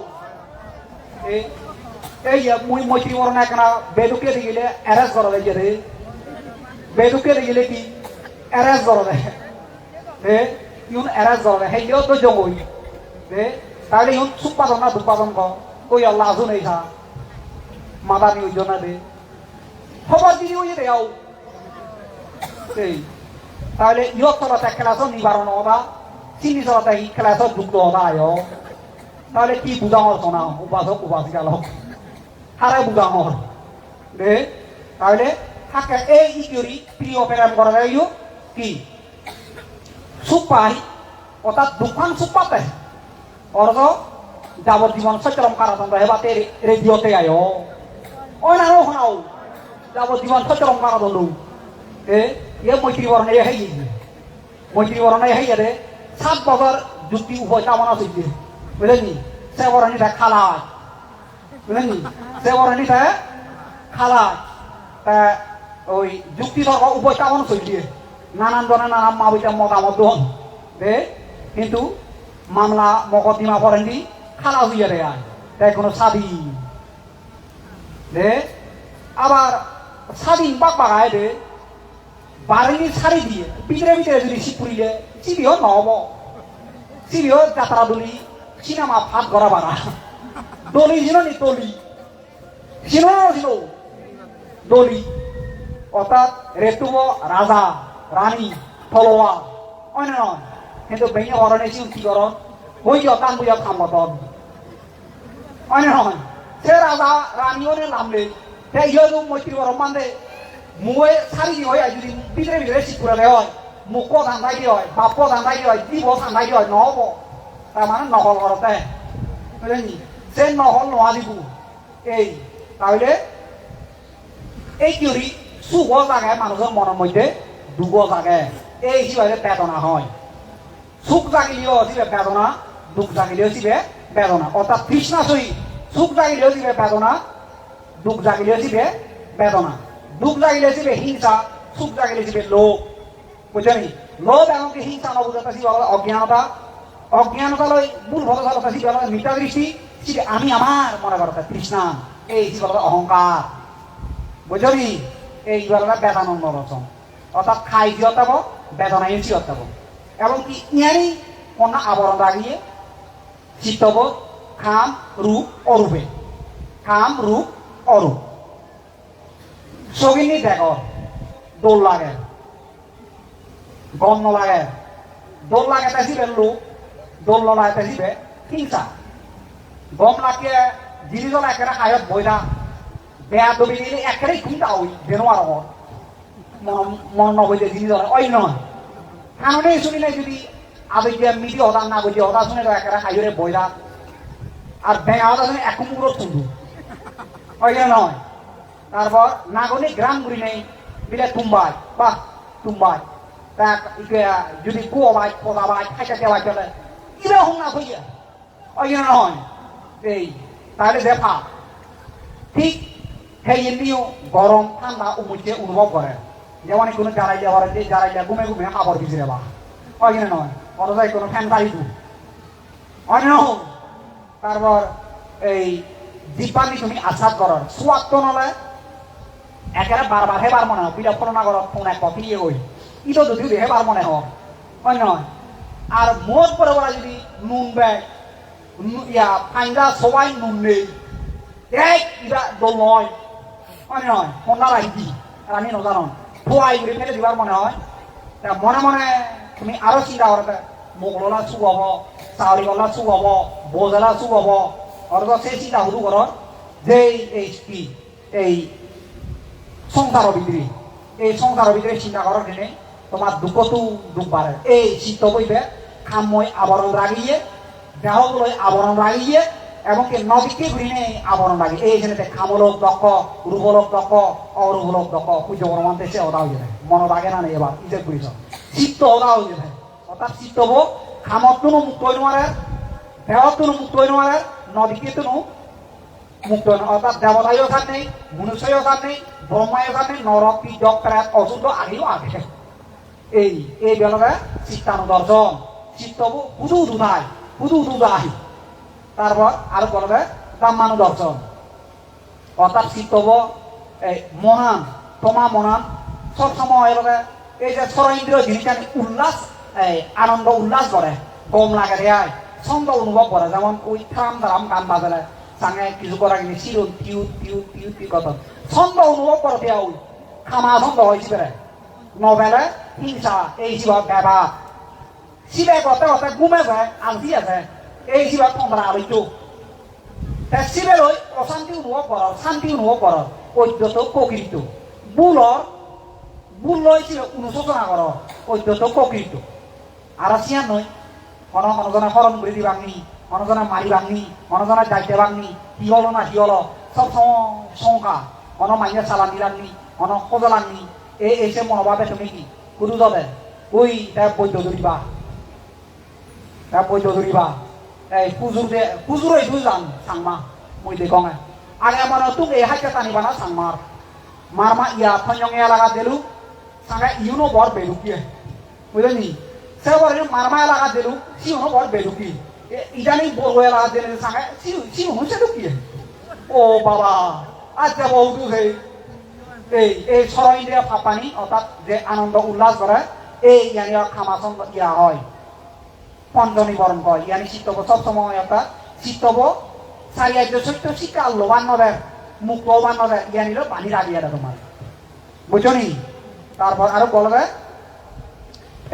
S1: এই মুই মৈত্রী মরণ একনা বেদুকে দিলে অ্যারেস্ট করা যায় রে বেদুকে দিলে কি অ্যারেস্ট করা যায় রে ইউন অ্যারেস্ট করা যায় হেইও তো জঙ্গই রে তাহলে ইউন সুপাদন না দুপাদন ক ওই আল্লাহ আজু নেই থা মাদানি ওই জনা দে খবর দিদি ওই দেও এই তাহলে ইয়ক চলাতে খেলাছ নিবারণ হবা চিনি চলাতে খেলাছ যুক্ত হবা আয় তাহলে কি বুঝামর শোনা উপাসক উপাসিকা লোক হারে বুঝামর দে তাহলে থাকে এই ইকিউরি প্রিয় প্রেরণ করা যায় কি সুখ পাই অর্থাৎ দুঃখান সুখ পাতে অর্থ যাবজ্জীবন সচরম কারাদণ্ড হেবাতে রেডিওতে আয় ওই না শোনাও যাবজ্জীবন সচরম কারাদণ্ড ইয়ে মৈত্রী বরণে হেই মৈত্রী বরণে হেই রে 7 বছর যুক্তি উভয় কামনা চলছে বুঝলেনি সে বরণীটা খালায় বুঝলেনি সে বরণীটা খালায় ওই যুক্তি তর্ক উভয় কামনা চলছে নানান ধরনের নানান মাবিটা মতামত দন দে কিন্তু মামলা মকদ্দিমা বরণী খালা হইয়া রে তাই কোনো স্বাধীন দে আবার স্বাধীন বাক বাগায় দে বারেনি ছাড়ি দিয়ে ভিতরে ভিতরে যদি শিবপুরিলে চিবিও নহব চিবিও যাত্রা দলি সিনেমা ভাত গড়া বাড়া দলি নি দলি ছিল দলি অর্থাৎ রেতুব রাজা রানী থলোয়া অন্য নয় কিন্তু বেঙে অরণে কি করন বই অতান বুঝা খামতন অন্য নয় সে রাজা রানীও নামলে সে ইয়ে মৈত্রী বরম মানে মুয়ে সারি দি হয় যদি ভিতরে ভিতরে শিবপুরে হয় মুখ ধান্দাই দি হয় বাপ ধান্দাই দি হয় দিব ধান্দাই দি হয় নহব তার মানে নহল করতে বুঝলেনি সে নহল নোয়া দিব এই তাহলে এই কিউরি সুখ জাগে মানুষের মনের মধ্যে দুঃখ জাগে এই হিসাবে বেদনা হয় সুখ জাগিলেও হচ্ছে বেদনা দুঃখ জাগিলেও হচ্ছে বেদনা অর্থাৎ তৃষ্ণা সহি সুখ জাগিলেও হচ্ছে বেদনা দুঃখ জাগিলেও হচ্ছে বেদনা দুঃখ জাগিলে হচ্ছে হিংসা সুখ জাগিলে হচ্ছে লোভ বুঝলি লোভ এমনকি হিংসা নবুঝাতা অজ্ঞানতা অজ্ঞানতা লই ভুল ভরসা মিথ্যা দৃষ্টি আমি আমার মনে করতে তৃষ্ণা এই বলা অহংকার বুঝলি এইবার বেদানন্দ রচন অর্থাৎ খাই জিয়ত যাব বেদনায় জিয়ত যাব এবং কি ইয়ারই কোন আবরণ লাগিয়ে চিত্তব খাম রূপ অরূপে খাম রূপ অরূপ সগিনী দেখর দোল লাগে গন্ধ লাগে দোল লাগে তাইছিবে লোক দোল নলায় তাইছিবে হিংসা গম লাগিয়ে জিনিস একেবারে খায়ত বইরা বেয়া দবি দিলে একেবারে খুঁজা ওই বেনোয়ার মন নবইতে জিনিস ওই নয় কারণে শুনিলে যদি আবেগিয়া মিটি হতা না বুঝি হতা শুনে তো একেবারে খাইরে বইরা আর বেয়া হতা শুনে এক মুরত শুনবো ওই নয় তারপর নাগরিক গ্রাম ঘুরি নেই বিলে তুম্বাই বাহ তুম্বাই তা যদি কুয়াবাই কোদাবাই খাইতে দেওয়াই চলে এরকম না হইয়া ওই নয় এই তাহলে দেখা ঠিক সেই এমনিও গরম ঠান্ডা উমুচে অনুভব করে যেমন কোনো জ্বালাইয়া হরে যে জ্বালাইয়া ঘুমে ঘুমে খাবার ভিজরে বা ওই নয় অথচ কোনো ফ্যান বাড়ি দু অন্য তারপর এই জীবানি তুমি আঘাত করার সোয়াত্ত নলে একেবারে বারবার হেবার মনে হয় বিরক্ত না করো ফোন এক কপি ওই ইটো যদিও হেবার মনে হয় ওই নয় আর মোট করে বলা যদি নুন ব্যাগ ইয়া ফাইন্দা সবাই নুন নেই এক ইটা দোল নয় মনে নয় ফোনটা রাখি আর আমি নজানো খোয়াই ঘুরে ফেলে দিবার মনে হয় তা মনে মনে তুমি আরো চিন্তা করতে মোগলা চুপ হব চাউরি গলা চুপ হব বোজলা চুপ হব অথচ সেই চিন্তা শুরু কর যে এই কি এই সংসারের ভিতরে এই সংসারের ভিতরে চিন্তা করার জন্য তোমার দুঃখতো দুঃখ বাড়ে এই চিত্ত বইবে খাময় আবরণ লাগিয়ে দেহগুলো আবরণ লাগিয়ে এবং কি নদীকে ঘুরিয়ে আবরণ লাগে এইখানে খামলোক দক্ষ রূপলোক দক্ষ অরূপলোক দক্ষ সূর্য বর্মান দেশে ওরা হয়ে যায় মনে লাগে না নেই এবার ইজেক বুঝছ চিত্ত ওরা হয়ে যায় অর্থাৎ চিত্ত হোক খামতনো মুক্ত হয়ে নোয়ারে দেহতনো মুক্ত হয়ে নোয়ারে নদীকে তো মুক্ত অর্থাৎ দেবতায়ও ওখান নেই মনুষ্যই ওখান নেই ব্রহ্মায় ওখান নেই নরক কি জগ প্রায় অশুদ্ধ আগেও আগে এই বেলায় চিত্তানু দর্শন চিত্ত পুজো দুধাই পুজো দুধাই তারপর আর বলবে ব্রাহ্মানু দর্শন অর্থাৎ চিত্তব এই মহান তোমা মহান সবসময় এই যে সরেন্দ্রীয় জিনিসটা উল্লাস এই আনন্দ উল্লাস করে গম লাগে দেয় ছন্দ অনুভব করে যেমন ওই থাম ধারাম গান বাজালে সাঙে কিছু করা গেলে চিরুন টিউ টিউ টিউ টিউ কথা ছন্দ অনুভব করে দেওয়া ওই খামা ছন্দ হয়েছে নবেলে হিংসা এই জীব ব্যবহার শিবে গতে গতে ঘুমে যায় আলসি আছে এই জীব তোমরা আলোচ্য শিবে লই অশান্তি অনুভব কর শান্তি অনুভব কর ঐদ্যত প্রকৃত বুল লই শিবে অনুশোচনা কর ঐদ্যত প্রকৃত আর সিয়ান নয় অনজনে হরণ করে দিবাংনি অনজনে মারি ভাঙনি অনজনে যাইতে ভাঙনি কি হলো না কি হলো সব শঙ্কা অন মাইনে চালান দিলাংনি অন সজলাংনি এই এসে মনোভাবে তুমি কি কুরু যাবে ওই তার বৈদ্য ধরিবা তার বৈদ্য ধরিবা এই পুজুর এই দুই যান সাংমা মই দেখং আগে আমার তুক এই হাইকে টানিবা না সাংমার মারমা ইয়া ফঞ্জং এলাকা দিলু সাঙ্গা ইউনো বর বেলুকিয়ে বুঝলি সেবার মারমা এলাকা দিলু সিউনো বর বেলুকি ইদানি বড় এলাকা দিলে সাঙ্গা সিউনো সে লুকিয়ে ও বাবা আচ্ছা বহু এই সরইন্দ্রিয় ফাপানি অর্থাৎ যে আনন্দ উল্লাস করে এই ইয়ানি খামাসন ইয়া হয় পঞ্জনী বরণ কয় ইয়ানি চিত্তব সবসময় অর্থাৎ চিত্তব সারিয়াইতে সত্য শিক্ষা লোবান নদের মুখ লোবান নদের ইয়ানিল পানি লাগিয়ে দেয় তোমার বুঝছো নি তারপর আরো বলবে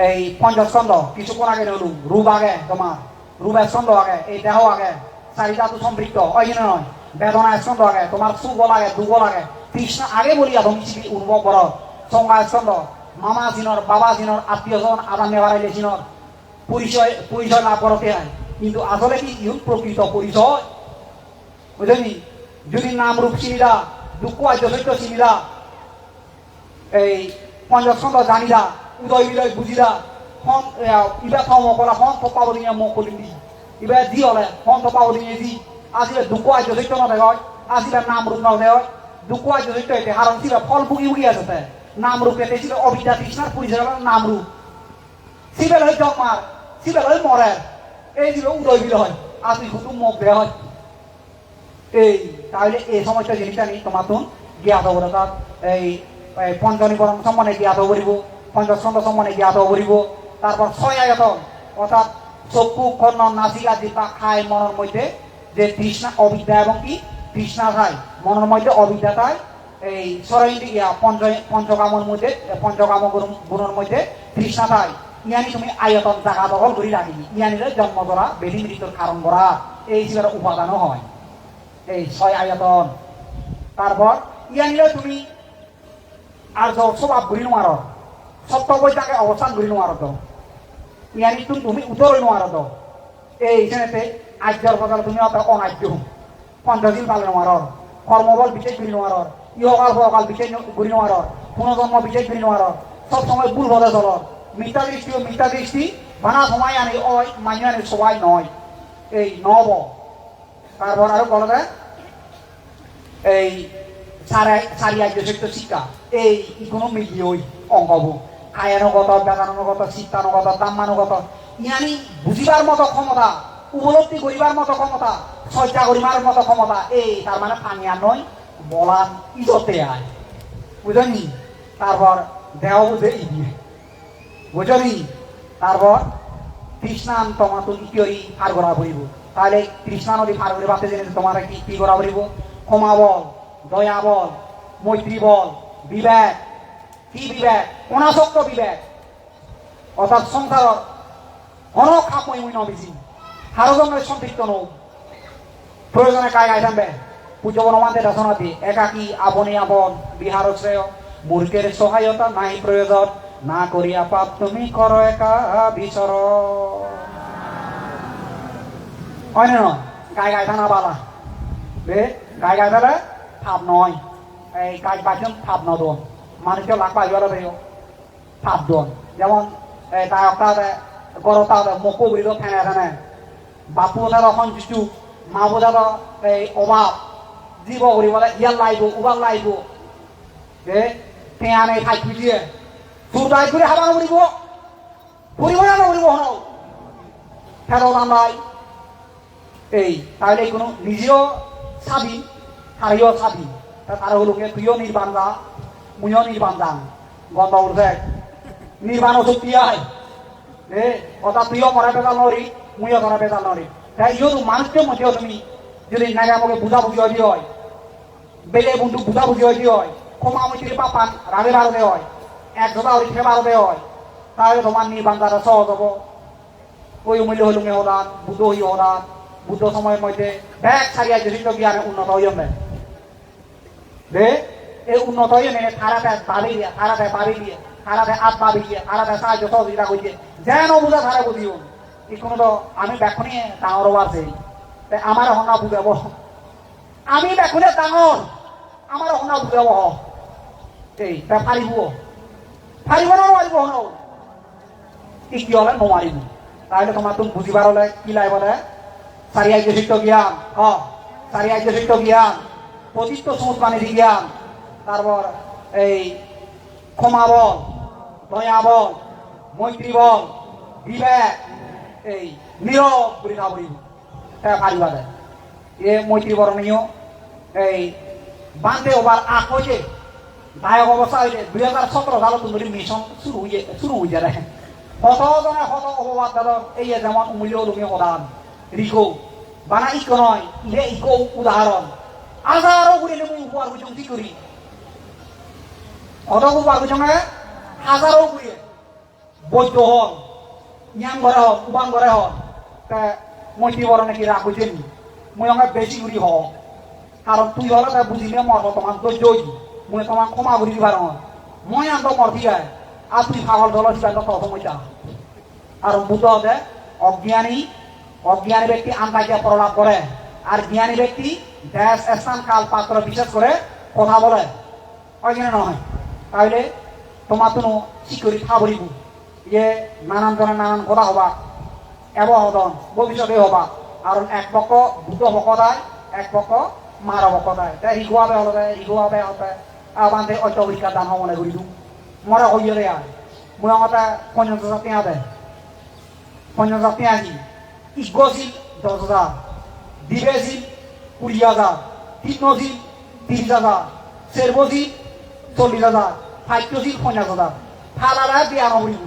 S1: এই পঞ্চস্কন্ধ কিছুক্ষণ আগে নলু রূপ আগে তোমার রূপের ছন্দ আগে এই দেহ আগে চারিটা তো সম্পৃক্ত ওই নয় বেদনায় ছন্দ আগে তোমার সুখ লাগে দুঃখ লাগে কৃষ্ণ আগে বলিয়া তুমি অনুভব কর সংজ্ঞা ছন্দ মামা চিনর বাবা চিনর আত্মীয় জন আদান নেবারাইলে চিনর পরিচয় লাভ করতে হয় কিন্তু আসলে কি ইউন প্রকৃত পরিচয় বুঝলি যদি নাম রূপ চিনিলা দুঃখ আদ্য চিনিলা এই পঞ্চস্কন্ধ জানিলা উদয় বিদয় বুঝিলা ফোন ইবা থম কলা ফোন থপাব দিনে মোক কলিম ইবা দি হলে ফোন থপাব দিনে দি আসলে দুঃখ আদ্য নদেয় আসলে নাম রূপ নদেয় দুঃখ আদ্য এতে কারণ ছিল ফল ভুগি ভুগি আছে নাম রূপ এতে ছিল অবিদ্যা কৃষ্ণার পরিচয় নাম রূপ সিবেল হয় জন্মার সিবেল হয় মরে এই ছিল উদয় বিল হয় আসলে শুধু মুখ দেওয়া হয় এই তাহলে এই সমস্ত জিনিসটা নেই তোমার তুন জ্ঞাত এই পঞ্চনিবরণ সম্মানে জ্ঞাত করিব, পঞ্চস্কন্ধ সম্মানে জ্ঞাত করিব। তারপর 6 আয়তন অর্থাৎ চক্ষু কর্ণ নাসিকা জিহ্বা খায় মনের মধ্যে যে তৃষ্ণা অবিদ্যা এবং কি তৃষ্ণা খায় মনের মধ্যে অবিদ্যা খায় এই সরইন্দ্রিয়া পঞ্চকামের মধ্যে পঞ্চকাম গুণের মধ্যে তৃষ্ণা খায় ইয়ানি তুমি আয়তন জাগা দখল করে রাখি ইয়ানিরে জন্ম ধরা বেদি মৃত্যুর কারণ করা এই হিসেবে উপাদানও হয় এই 6 আয়তন। তারপর ইয়ানিরে তুমি আর স্বভাব ঘুরি নোয়ার সত্য বইটাকে অবস্থান ঘুরি নোয়ার তো ইয়ানি তুমি উত্তরই নোয়ার তো এই হিসেবে আজ্যর কথা তুমি অত অনাজ্য পঞ্চশীল পালন নোয়ার কর্মবল বিশেষ ঘুরি নোয়ার ইহকাল ফকাল বিশেষ ঘুরি নোয়ার পুনর্জন্ম বিশেষ ঘুরি নোয়ার সবসময় ভুল হতে চল মিথ্যা দৃষ্টি ও মিথ্যা দৃষ্টি বানা সময় আনি ওই মানি আনি সবাই নয় এই নব। তারপর আরো বলা এই সারি আজ্য শিক্ষা এই কোনো মিলিয়ে ওই অঙ্গবু আয়ানুগত বেদানুগত চিত্তানুগত দাম্মানুগত ইয়ানি বুঝিবার মতো ক্ষমতা উপলব্ধি করিবার মতো ক্ষমতা সজ্জা করিবার মতো ক্ষমতা এই তার মানে পানিয়া নয় বলান ইজতে আয় বুঝলি। তারপর দেহ বুঝে ইয়ে বুঝলি। তারপর তৃষ্ণান তোমার তো ইতিরি ফার করা পড়িব তাহলে তৃষ্ণা নদী ফার করে বাঁচতে জেনে তোমার কি করা পড়িব ক্ষমা বল দয়া বল মৈত্রী বল বিবেক কি বিবেক অনাসক্ত বিবেক অর্থাৎ সংসার অনখাপই মুই নবিজি হারো জন্মের সম্পৃক্ত নৌ প্রয়োজনে কায় গাই থাকবে পূজ্য বনমান্তে দর্শনাথী একাকী আপনি আপন বিহার শ্রেয় মূর্খের সহায়তা নাই প্রয়োজন না করিয়া পাপ তুমি করো একা বিচর হয় না গাই গাই থানা বালা বে গাই গাই থাকলে ভাব নয় এই গাছ বাঁচন ভাব নদন মানুষকে লাখ পাইবার ভাব দন যেমন তাই একটা গরতা মকো বুড়ি ফেনে ফেনে বাপু বোধা সন্তুষ্ট মা বোধা এই অভাব জীব করি বলে ইয়ার লাইব উবার লাইব টেয়া নেই খাই খুঁজিয়ে চুর দায় করে হাবা নকরিব ফুরিব না নকরিব হন ফেরত আমরাই এই তাহলে কোনো নিজেও স্বাধীন হারিও স্বাধীন তার হলোকে তুইও নির্বাণ যা মুইও নির্বাণ যান গন্ধ উঠে নির্বাণ শক্তি আয় অর্থাৎ তুইও মরা বেজাল নরি মুইও মরা বেজাল নরি তাই ইও মানুষকে মধ্যেও তুমি যদি নাইলে আমাকে বুঝাবুঝি হয়ে হয় বেলে বন্ধু বুঝাবুঝি হয়ে হয় ক্ষমা মৈত্রী পাপান রাগে বারোতে হয় এক ধোবা হরিষে বারোতে হয় তাহলে তোমার নির্বাণ দ্বারা সহজ হব ওই মূল্য হলুঙে হদান বুদ্ধ হই হদান বুদ্ধ সময়ের মধ্যে ব্যাগ ছাড়িয়া জড়িত জ্ঞানে উন্নত হইয়া দে এই উন্নত হইয়া নেই খারাপে বাড়ি দিয়ে খারাপে বাড়ি দিয়ে খারাপে আত বাড়ি দিয়ে খারাপে সাহায্য সহযোগিতা করছে যেন বুঝা খারাপ বুঝিও এই কোনো তো আমি দেখুনি ডাঙর আছে তাই আমার হনা বুঝাব আমি দেখুনে ডাঙর আমার হনা বুঝাব এই তাই ফারিব ফারিব না মারিব হন কি হলে নমারিব তাহলে তোমার তুমি বুঝিবার হলে কি লাই বলে চারিয়াজ্য শিক্ষ জ্ঞান চারিয়াজ্য শিক্ষ জ্ঞান পতিত্ব সমুদ বাণিজ্য জ্ঞান তারপর এই ক্ষমা বল দয়া বল মৈত্রী বল বিবেক এই নীরব করে খাবরিব তাই পারিবা দেয় এ মৈত্রী বরণীয় এই বান্ধে ওবার আখ হয়েছে দায়ক অবস্থা হয়েছে 2017 সালে তুমি মিশন শুরু হয়ে যায় কতজনে কত অপবাদ দাদা এই যেমন অমূল্য লুমিয় প্রধান রিকো বানা ইকো নয় ইলে ইকো উদাহরণ হাজারো করে তুমি উপহার বুঝুন কি করি কত উপহার বুঝুন হাজারো করে বৈদ্য হন ইয়াং ঘরে হন উবাং ঘরে হন মৈত্রী বড় নাকি রাগ বুঝেন মই আমার বেশি করি হ কারণ তুই হলে তাই বুঝিলে মরব তোমার তো জয় মই তোমার ক্ষমা করি দিবার মই আনতো মরবি গায় আর তুই পাগল দল সিদ্ধান্ত তত সময়টা কারণ বুদ্ধ হতে অজ্ঞানী অজ্ঞানী ব্যক্তি আন্দাজে প্রলাপ করে আর জ্ঞানী ব্যক্তি দেশ স্থান কাল পাত্র বিশেষ করে কথা বলে অজ্ঞানী নয় তাহলে তোমার তো শিকড়ি খাবরিব যে নানান জনের নানান কথা হবা এবহদন ভবিষ্যতে হবা আর এক পক্ষ বুদ্ধ ভকতায় এক পক্ষ মার ভকতায় তাই রিগুয়াবে হলে রিগুয়াবে হতে আবান্তে অত পরীক্ষা দান মনে করি দিও মরা হইয়ে রে আর মই আমাতে 50,000 টাকা দেয় 50,000 টাকা আনি ইগোছিল 10,000 দিবেছিল 20,000 তিনছিল 30,000 সেরবছিল 40,000 ফাইটছিল কন্যা কথা ফালারা বিয়া নকরিব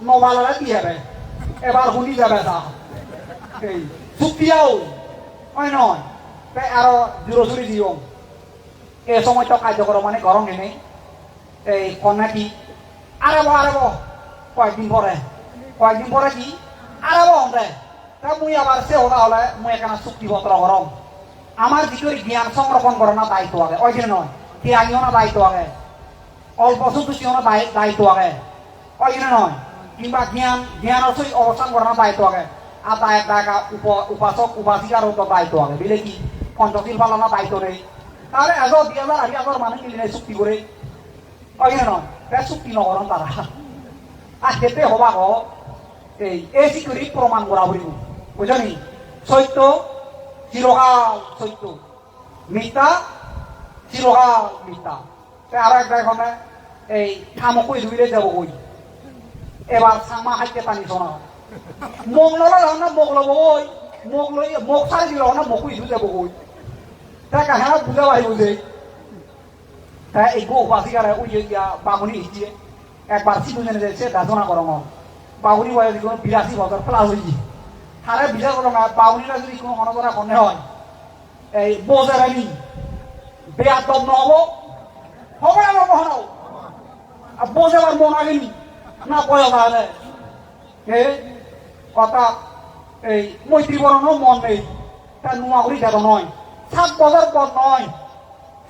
S1: নবালারা দিয়াবে এবার শুনি যাবে তা এই চুক্তিয়াও হয় নয় তাই আরো জোরসুরি দিও এ সময় তো কার্যকর মানে গরম নেই এই কন্যা কি আরেব কয়েকদিন পরে কি আরেব হতে তা মুই আবার সে হতা হলে মুই এখানে চুক্তিপত্র গরম আমার যিটো জ্ঞান সংরক্ষণ করে না দায়িত্ব আগে ওই যে নয় ত্যাগীও না দায়িত্ব আগে অল্প সন্তুষ্টিও না দায়িত্ব আগে ওই যে নয় কিংবা জ্ঞানের সহিত অবস্থান করে না দায়িত্ব আগে আর দায়িত্ব উপাসক উপাসিকার দায়িত্ব আগে বুঝলে কি পঞ্চশীল পালনের দায়িত্ব নেই তাহলে 2000 মানুষ মিলে চুক্তি করে ওই যে নয় চুক্তি নকরেন তারা আর সেতে হবা এই চিকুরি প্রমাণ করা বলিব বুঝলি সত্য চিরকাল সত্য মিথ্যা চিরকাল মিথ্যা আরো একটা এখানে এই থামকই ধুইলে যাব কই এবার সামা হাইতে টানি শোনা মোক নলে না মোক লব ওই মোক লই মোক ছাড়ি দিল না মকুই ধুই যাব কই তাই কাহিনা বুঝা পারিব যে তাই এই গো বাসিকারে ওই যে বামুনি হিজিয়ে একবার সিজনে যাচ্ছে দাজনা করম বাউরি বয়স কোনো 82 বছর প্লাস হয়েছি হারে বিচার করো না বাউরিরা যদি কোনো অনবরা কনে হয় এই বোঝারানি বেয়াদব নহব হবে না নহব আর বোঝাবার মন আগেনি না কয় তাহলে কথা এই মৈত্রী বরণও মন নেই তা নোয়াগুড়ি যাত নয় 7 বছর পর নয়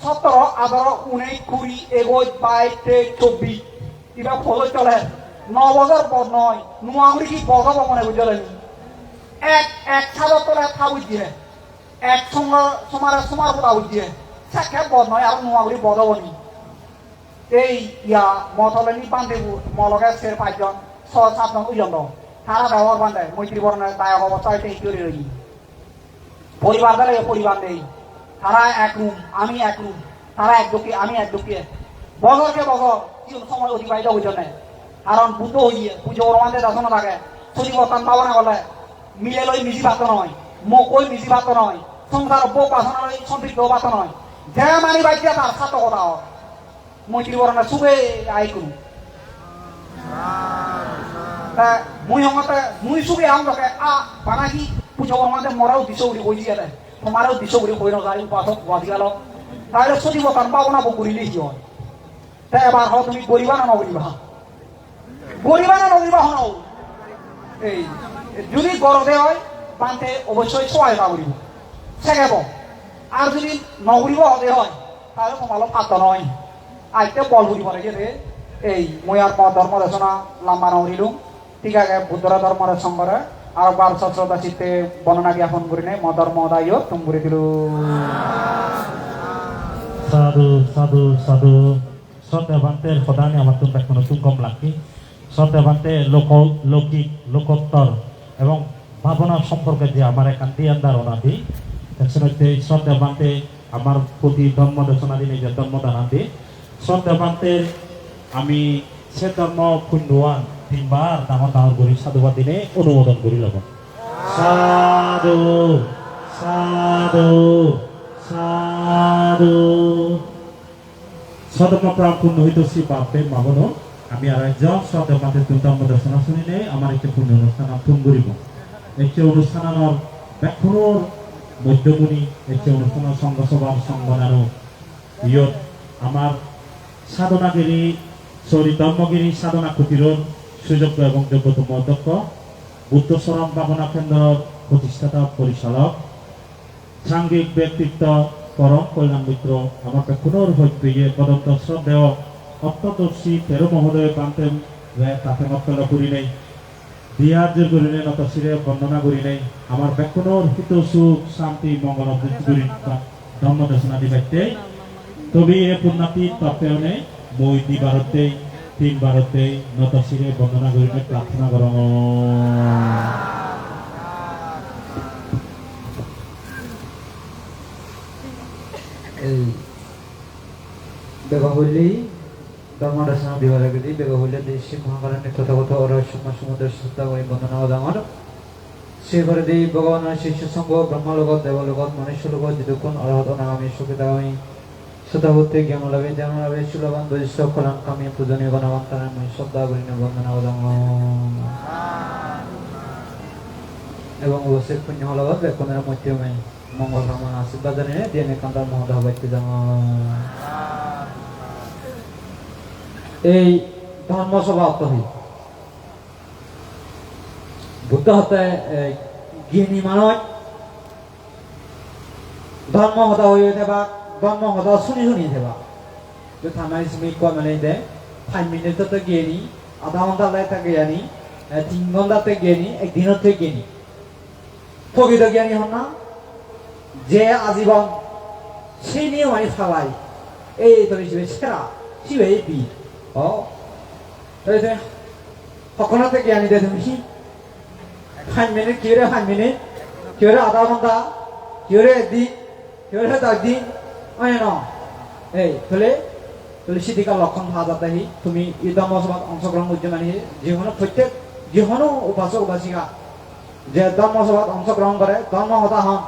S1: 17 18 19 20 21 22 24 এটা ফলো চলে 9 বছর পর নয় নোয়াগুড়ি কি বসাবো মনে বুঝলেন এক ছাদর তোলে থাবুই দিয়ে এক সমার কথা বুঝিয়ে সাক্ষাৎ বদ নয় আর নোয়াগুড়ি বদবনি এই মতলেনি বান্ধেবু মলগে 5 জন 6-7 জন ওইজন তারা ব্যবহার বান্ধে মৈত্রী বরণের দায়ক অবস্থা হইতে তৈরি রই পরিবার দিলে পরিবার নেই তারা এক রুম আমি এক রুম তারা এক দুঃখী আমি এক দুঃখী বছরকে বছর কি সময় অতিবাহিত হইতে নেই কারণ পুজো হইয়ে পুজো ওরমানদের দাসনা থাকে ছুটি বর্তমান পাবো না বলে মিলে লই মিজি ভাত নয় মকই মিজি ভাত নয় সংসার বউ বাসনা লই সম্পৃক্ত ভাত নয় যে মানি বাইতে তার সাত কথা হয় মৈত্রী বরণে শুভে আই করু তা মুই শুভে আমাকে বানাকি পুজো ওরমানদের মরাও দিছ উড়ি কই দিয়ে দেয় তোমারও দিছ উড়ি কই না যায় উপাসক বাদি গেল তাহলে ছুটি বর্তমান পাবো না বকুরিলেই কি হয় তাই এবার হও তুমি গরিবা না নগরিবা হও এই যদি গরদে হয় বানতে অবশ্যই সহায়তা করিব শেখাব আর যদি নগরিব হতে হয় তাহলে তোমার পাত নয় আইতে বল করিব রেখে এই মই আর ধর্ম রচনা লম্বা নগরিলুম ঠিক আছে বুদ্ধরা ধর্মের সঙ্গে আর বার সশ্রদ্ধা চিত্তে বর্ণনা জ্ঞাপন করি নাই মদর মদায় তুম করে দিল
S2: সাধু সাধু সাধু সত্যবান্তের সদানি আমার তুমি এখন তুমি কম লাগি সত্যবান্তে লৌকিক লোকোত্তর এবং ভাবনা সম্পর্কে যে আমার এখান ধ্যান ধারণা দিই সত্যবান্তে আমার প্রতি ধর্ম দেশনা দিনে যে ধর্মদান দিই সত্যবান্তের আমি সে ধর্ম পুণ্যৱান 3 বার ডাঙর করি সাধুবাদ দিনে অনুমোদন করি লব সাধু সাধু সাধু সদমপ্রাণ পূর্ণ হইত শ্রী বাপে মাবন আমি আর একজন সদমাতে ধর্ম দর্শনা শুনিলে আমার একটি পূর্ণ অনুষ্ঠান আপন করিব একটি অনুষ্ঠানের ব্যাখ্যানোর মধ্যমণি একটি অনুষ্ঠানের সঙ্গ সভার সংগঠন ইয়ত আমার সাধনাগিরি ধর্মগিরি সাধনা কুটিরের সুযোগ্য এবং যোগ্যতম অধ্যক্ষ বুদ্ধচরণ ভাবনা কেন্দ্রের প্রতিষ্ঠাতা পরিচালক সাংঘিক ব্যক্তিত্ব পরম কল্যাণ মিত্র আমাকে পুনর্ভৈয়ে পদন্ত শ্রদ্ধেয় অত্যদর্শী তেরো মহোদয় বান্তেন তাতে মতল করি নেই দিয়ার্য করি নেই নত শিরে বন্দনা করি নেই আমার ব্যাকুণর হিত সুখ শান্তি মঙ্গল করি ধর্ম দেশনা দিবাইতে তবে এ পূর্ণাতি তপেয়নে মই দিবারতে 3 বারতে নত শিরে বন্দনা করি নেই প্রার্থনা কর
S3: বেগহলি ধর্মদর্শন দিবারাগতি বেগহলি দেশে মহাকালের তথাগত অরহস্য সমুদ্র সত্যাবলী বন্দনা আমার সে করে দেই ভগবানের শিষ্য সঙ্গ ব্রহ্মলোকত দেবলোকত মনুষ্য লোকত যতক্ষণ অরহত নাগামী সুখিতাগামী শ্রদ্ধাভক্তি জ্ঞান লাভে সুলভান বৈশ্য কলান কামী পূজনীয় গণবান্তার শ্রদ্ধা করিন বন্দনা অদম এবং অবশ্যই পুণ্য হলবাদ বেকনের মধ্যমে মঙ্গল কামনা আশীর্বাদ জানিয়ে দিয়ে কান্তার মহোদয় বাক্য এই ধর্মসভা অতহি বুদ্ধ হতে জ্ঞানী মানুষ ধর্ম হতা হয়ে দেবা ধর্ম হতা শুনি শুনি দেবা তো থানায় তুমি কমে দেয় 5 মিনিট তো জ্ঞানী আধা ঘন্টা লাগে জ্ঞানী 3 ঘন্টাতে জ্ঞানী একদিনতে জ্ঞানী প্রকৃত জ্ঞানী হন না যে আজীবন সেই নিয়ে মানে ফেলাই এই তোর হিসেবে সেরা শিবে বি ও তাহলে তুমি সকলতে জ্ঞানী দে তুমি 5 মিনিট কি রে 5 মিনিট কি রে আধা ঘন্টা কি রে একদিন কি রে 10 দিন হয় না এই তাহলে সিদ্ধিকার লক্ষণ পাওয়া যাতে তুমি এই ধর্মসভাত অংশগ্রহণ করতে মানে জীবনে প্রত্যেক জীবনও উপাসক উপাসিকা যে ধর্মসভাত অংশগ্রহণ করে ধর্ম হতা হন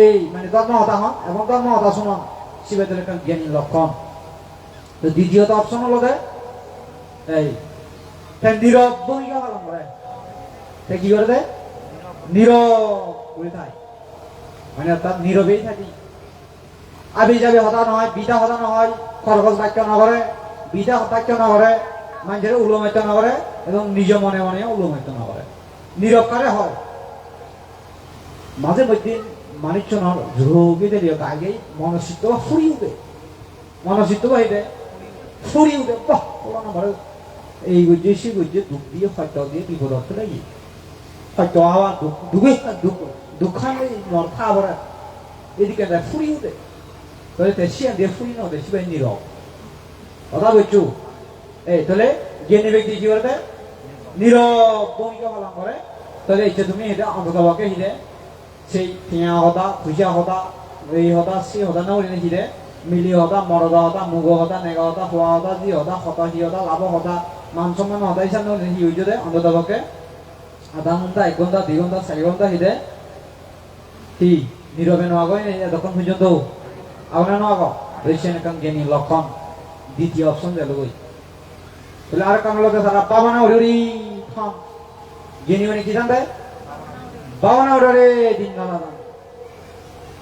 S3: এই মানে ধর্ম হতা হন এবং ধর্ম হতা শুনন শিবেদের একটা জ্ঞানী লক্ষণ তো দ্বিতীয়ত অপশন হলো যে এই নীরব ভূমিকা পালন করে কি করে দেয় নীরব করে থাকে মানে অর্থাৎ নীরবেই থাকি আবি যাবি হতা নহয় বিটা হতা নহয় খরগজ বাক্য নকরে বিটা বাক্য নকরে মানুষের উলমাইত নকরে এবং নিজ মনে মনে উলমাইত নকরে নীরবকারে হয় মাঝে মধ্যে মানুষজনের যোগীদের আগেই মনচিত্ত ফুরি উঠে মনচিত্ত বাহিরে ফুরি উঠে বাহ নম্বরে এই গুজে সে গুজে দুঃখ দিয়ে সত্য দিয়ে বিপদ অর্থ লাগি সত্য হওয়া দুঃখানে মন খাবার এদিকে ফুরি উঠে তাহলে সিয়া দিয়ে ফুরি না ওদের শিবাই নীরব কথা বলছু এই তাহলে জ্ঞানী ব্যক্তি কি বলতে নীরব ভূমিকা পালন করে তাহলে ইচ্ছে তুমি এটা অন্ততকে হিরে সেই টিয়া হতা খুঁজা হতা এই হতা সি হতা না ওই হিরে মিলি হতা মরদা হতা মুগ হতা নেগা হতা খোয়া হতা জি হতা হতা হি হতা লাভ হতা মান সম্মান হতা হিসাবে হি হইছে দে অন্ততকে আধা ঘন্টা 1 ঘন্টা 2 ঘন্টা 4 ঘন্টা হিরে কি নীরবে নগয় এতক্ষণ পর্যন্ত আপনার নগ রয়েছেন এখন জ্ঞানী লক্ষণ দ্বিতীয় অপশন দিল বই তাহলে আর কারণ লোকে সারা বাবানা উড়ি থাম জ্ঞানী মানে কি জানতে বাবানা উড়ে দিন গালা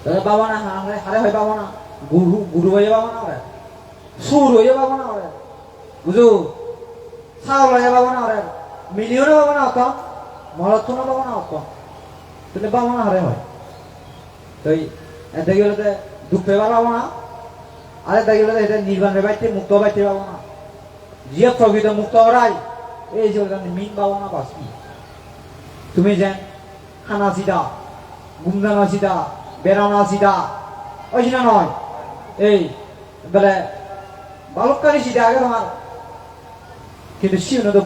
S3: তাহলে বাবানা হারে হয় বাবানা গুরু হয়ে বাবানা ওরে সুর হয়ে বাবানা ওরে বুঝু চাউল হয়ে বাবানা ওরে মিলিয়নে বাবানা হতাম মরত্বনা বাবানা হতাম তাহলে বাবানা হারে হয় তো এতে গেলে দুঃখ পেবার পাবো না আরে দেখলে এটা নির্বাণের বাড়িতে মুক্ত বাড়িতে পাবো না যে প্রকৃত মুক্ত ওরাই এই যে মিন পাবো না বাঁচবি তুমি যেন খানা সিদা গুমদানা সিদা বেড়ানা সিদা ওই সিনা নয় এই বলে বালককারী সিদা আগে তোমার কিন্তু শিবনে তো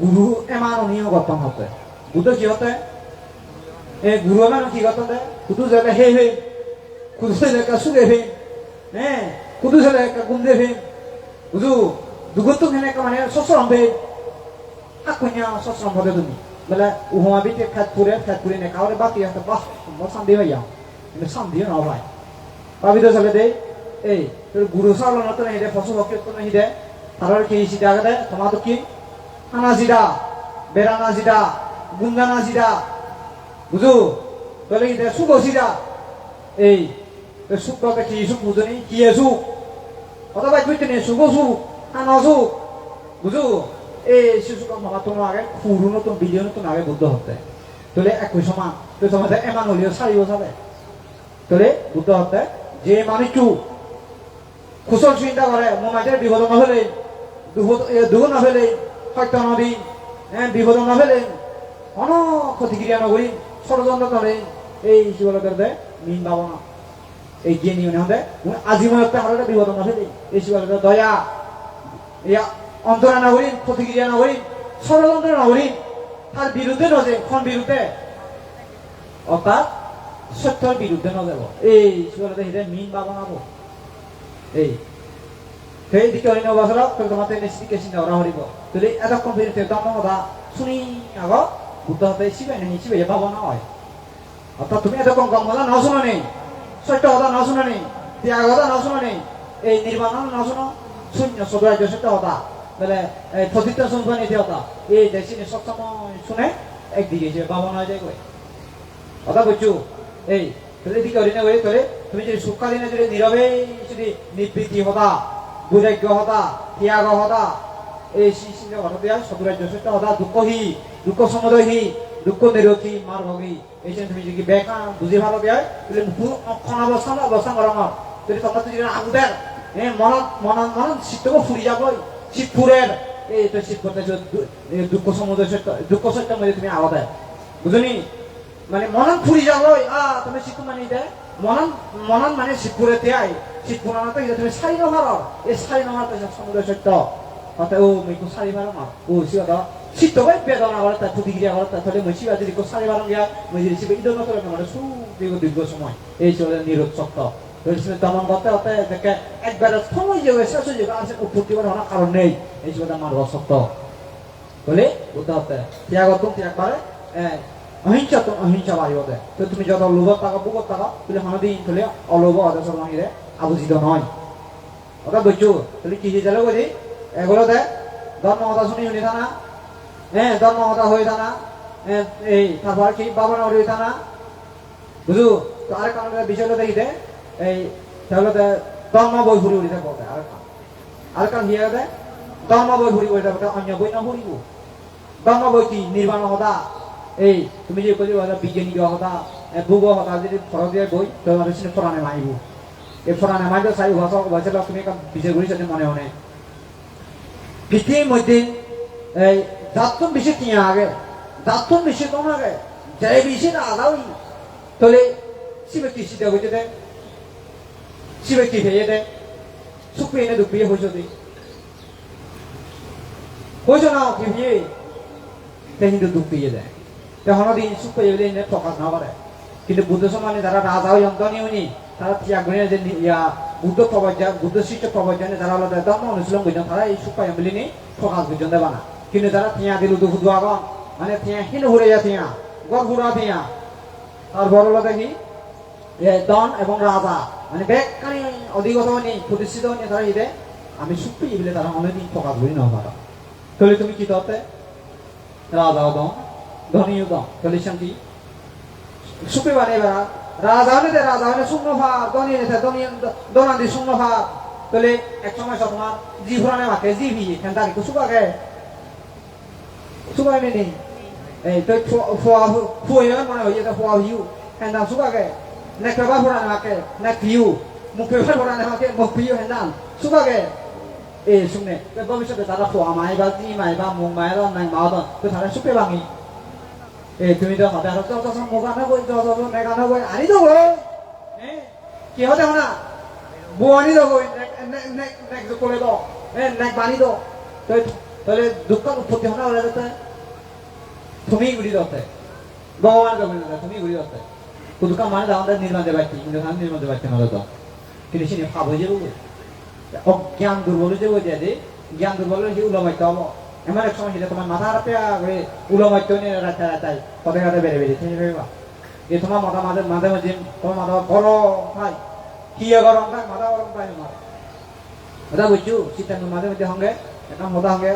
S3: গুরু এমান নিয়ম গঠন হতে গুরু কি হতে এই গুরু এমান কি গঠন দেয় কুতু যাবে হে হে কুদু লেখা সুরে ফেন হ্যাঁ কুদু লেখা গুমদে ফেন বুঝু দুগত ফেন একটা মানে সসরম ফেন akunya sosrom pada তুমি বলে উহমা বিতে খাতপুরে নে কাউরে বাকি একটা বাহ মসান দিবা ইয়া কিন্তু সাম দিও না ভাই পাবি তো চলে দে এই তোর গুরু সাল না তো নেই ফসল হকে তো নেই দে তার কি সিটা আগে তোমার তো কি আনা জিদা বেরানা জিদা গুঙ্গানা জিদা বুঝু তোলে কি দে সুগো জিদা এই সুখটাকে কি সুখ বুঝনি কি সুখ কথা বাই বুঝতে নেই সুখ সুখ আনা সুখ বুঝু এই শিশুকে মামা তোমার আগে পুরো নতুন বিলিয়ন নতুন আগে বুদ্ধ হতে তাহলে একই সমান তো তোমাদের এমান হলিও সারিও যাবে তাহলে বুদ্ধ হতে যে মানুষটু কুশল চিন্তা করে মোমাইদের বিপদ নহলে দুঃখ নহলে সত্য নদী হ্যাঁ বিপদ নহলে অন ক্ষতিক্রিয়া নগরী ষড়যন্ত্র করে এই শিবলকের দেয় মিন ভাবনা এই জ্ঞানী মনে হতে আজীবনতে হারতে বিপদ নহলে এই শিবলকের দয়া ইয়া অন্তরা নগরী প্রতিক্রিয়া নগরী ষড়যন্ত্র নগরী তার বিরুদ্ধে নজে কোন বিরুদ্ধে অর্থাৎ সত্যের বিরুদ্ধে নজাব এই শিবলকে হিরে মিন ভাবনাবো এই সেই দিকে অন্য বছরক তোমাদের নিশ্চিত চিন্তা করা হরিব তাহলে এতক্ষণ ফিরতে দম কথা শুনি আগ বুদ্ধ হতে শিবাই নেই শিবাই ভাবনা হয় অর্থাৎ তুমি এতক্ষণ গম কথা ন শুনো নেই সত্য কথা ন শুনো নেই ত্যাগ কথা ন শুনো নেই এই নির্মাণ নশন শূন্য সদরাজ্য সত্য হতা তাহলে প্রতিত্ব সংখ্যা নীতি হতা এই দেশিনে সবসময় শুনে একদিকে যে বাবা নয় যায় কই কথা বলছো এই তাহলে দিকে অরিনে হয়ে তোলে তুমি যদি সুখকালীনে যদি নীরবে যদি নিবৃত্তি হতা বৈরাগ্য হতা ত্যাগ হতা এই শিশির হঠাৎ দেওয়া সদরাজ্য সত্য হতা দুঃখহী দুঃখ সমুদয়হী দুঃখ নিরোধী মার ভোগী এই জন্য তুমি যদি বেকা বুঝি ভালো দেয় তাহলে অক্ষণ অবস্থান করা আমার যদি তোমার যদি আগুদের মনন শীতকে ফুরি যাবই শীত ফুরের এই তো শীত করতে দুঃখ সমুদ্র দুঃখ সত্য মধ্যে তুমি আলাদা বুঝলি মানে মনন ফুরি যাবই তুমি শীত মানে দেয় মনন মানে শীত ফুরে দেয় শীত ফুরানো তো তুমি সারি নভার এই সারি নভার তো সমুদ্র সত্য অর্থাৎ ও মেকু সারি ভালো মা ও সিওদা শীতকে বেদনা করে তার প্রতিক্রিয়া করে তার ফলে মসিবা যদি সারি ভালো গিয়া মসজিদ শিবে ইদন করে মানে দীর্ঘ সময় এই চলে নিরোধ সত্য দমন করতে হতে দেখে একবারে সময় যে শেষ হয়ে যাবে আসে উৎপত্তি করার কারণ নেই এই সময় আমার অসত্য বলে বুঝতে হতে ত্যাগ ত্যাগ করে অহিংসা বাড়ি হতে তো তুমি যত লোভ থাকা বুকত থাকা তুলে হানদিন তুলে অলোভ অদর্শ মাহিরে আবুজিত নয় ওটা বুঝছো তুলে কি হিসাবে বলি এগুলোতে ধর্ম হতা শুনি শুনি থানা ধর্ম হতা হয়ে থানা এই তারপর কি বাবা হয়ে থানা বুঝু তো আরেক কারণে বিষয়টা দেখিতে এই তাহলে ধর্ম বই ঘুরি উড়িতে বলতে আর কারণ হিয়া দে ধর্ম বই ঘুরি উড়িতে বলতে অন্য বই না ঘুরিব ধর্ম বই কি নির্বাণ হতা এই তুমি যে কই বিজ্ঞানী হতা ভূগ হতা যদি ফরদীয় বই তোমার সিনে ফরানে মাইব এই ফরানে মাইব সাই ভাষা ভাষা তুমি বিচার করি সাথে মনে মনে পৃথিবীর মধ্যে এই জাতন বেশি কি আগে জাতন বেশি কোন আগে যাই বেশি না আদাউই তাহলে শিবে কি সিদ্ধ হইতে দেয় শিবে কি হয়ে দেয় সুখ পেয়ে দুঃখিয়ে হয়েছ তুই হয়েছ না কি হয়ে তাই কিন্তু দুঃখ পেয়ে দেয় তখন দিন সুখ পেয়ে দিলে প্রকাশ না পারে কিন্তু বুদ্ধ সমানে যারা রাজা ওই অন্তনীয় নি তারা ত্যাগ করে যে বুদ্ধ প্রবচন বুদ্ধ শিষ্য প্রবচনে যারা হলো ধর্ম অনুশীলন করছেন তারা এই সুখ পাই বলে নি প্রকাশ করছেন দেবা না কিন্তু যারা তিয়া দিল দুঃখ আগন মানে তিয়া হীন ঘুরে যা তিয়া গড় ঘুরা তিয়া তার বড় হলো দেখি দন এবং রাজা মানে বেকানি অধিগত নেই প্রতিষ্ঠিত নেই তারা ইদে আমি সুখ পেয়ে বলে তারা অনেকদিন প্রকাশ করি না পারা তাহলে তুমি কি করতে রাজাও দম ধনীও দম তাহলে শান্তি সুখে বানিয়ে বেড়া রাজা হলে শূন্য ভাব ধনী নিতে দনাদি শূন্য ভাব তাহলে এক সময় তোমার জি ঘুরানে মাকে জি ভিয়ে খেন্তা একটু সুখাকে সুখাই নেই এই তো ফুয়ে মনে হয় এটা ফুয়া view খেন্তা সুখাকে nek ba phora na ke nek view mukhe ba phora na ke muk view hendan subage e sumne te bhavishyote tara phwa mai ba ji mai ba mung mai da nang ma da to thara supe bangi e tumi to hata ro to sam moga na goi to ne ga na goi ani do go ki hote hona bo ani do goi nek do kole do nek bani do to tole dukkha utpatti hona wala jata tumi guri dote bhagavan ka boli tumi guri dote দুঃখ মানে আমাদের নির্মাণ দেবাই কিন্তু আমি নির্মাণ দেবাই কেন তো কিন্তু সে ভাব হয়ে যাবো অজ্ঞান দুর্বল যে হয়ে যায় জ্ঞান দুর্বল হয়ে উলমাইতে হবো এমন এক সময় সেটা তোমার মাথা হারাপে করে উলমাইতে নিয়ে রাখতে রাখতে পথে ঘাটে বেড়ে বেড়ে তুমি ভেবা এই তোমার মাথা মাঝে মাঝে মাঝে তোমার মাথা গরম খাই কি গরম খাই মাথা গরম খাই তোমার ওটা বুঝছো শীতের মাঝে মধ্যে সঙ্গে একটা মজা সঙ্গে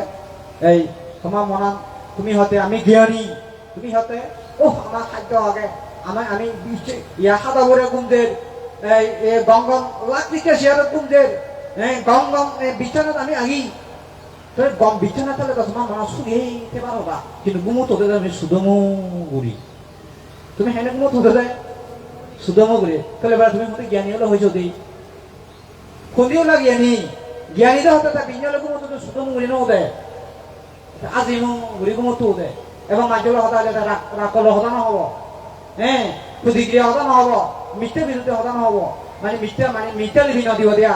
S3: এই তোমার মনা তুমি হতে আমি জ্ঞানী তুমি হতে ও আমার খাদ্য আগে আমি ইয়া সাদা ভরে গুমদের গঙ্গম লাকড়িকে শেয়ার গুমদের গঙ্গম বিছানাত আমি আগি তোর গম বিছানা তাহলে তো তোমার মনে শুনেইতে পারো বা কিন্তু গুমত হতে আমি সুদমো করি তুমি হেনে গুমত হতে দেয় সুদমো করি তাহলে এবার তুমি মনে জ্ঞানী হলে হয়েছ দেই খুঁদিও না জ্ঞানী তো হতে তা বিজ্ঞান হলে গুমত সুদমো করি না দেয় আজিমো ঘুরি গুমত দেয় এবং মাঝে হতা হলে রাকল হতা না হব প্রতিক্রিয়া হতা নহব মিথ্যা বিরুদ্ধে হতা নহব মানে মিথ্যা লিপি নদিব দিয়া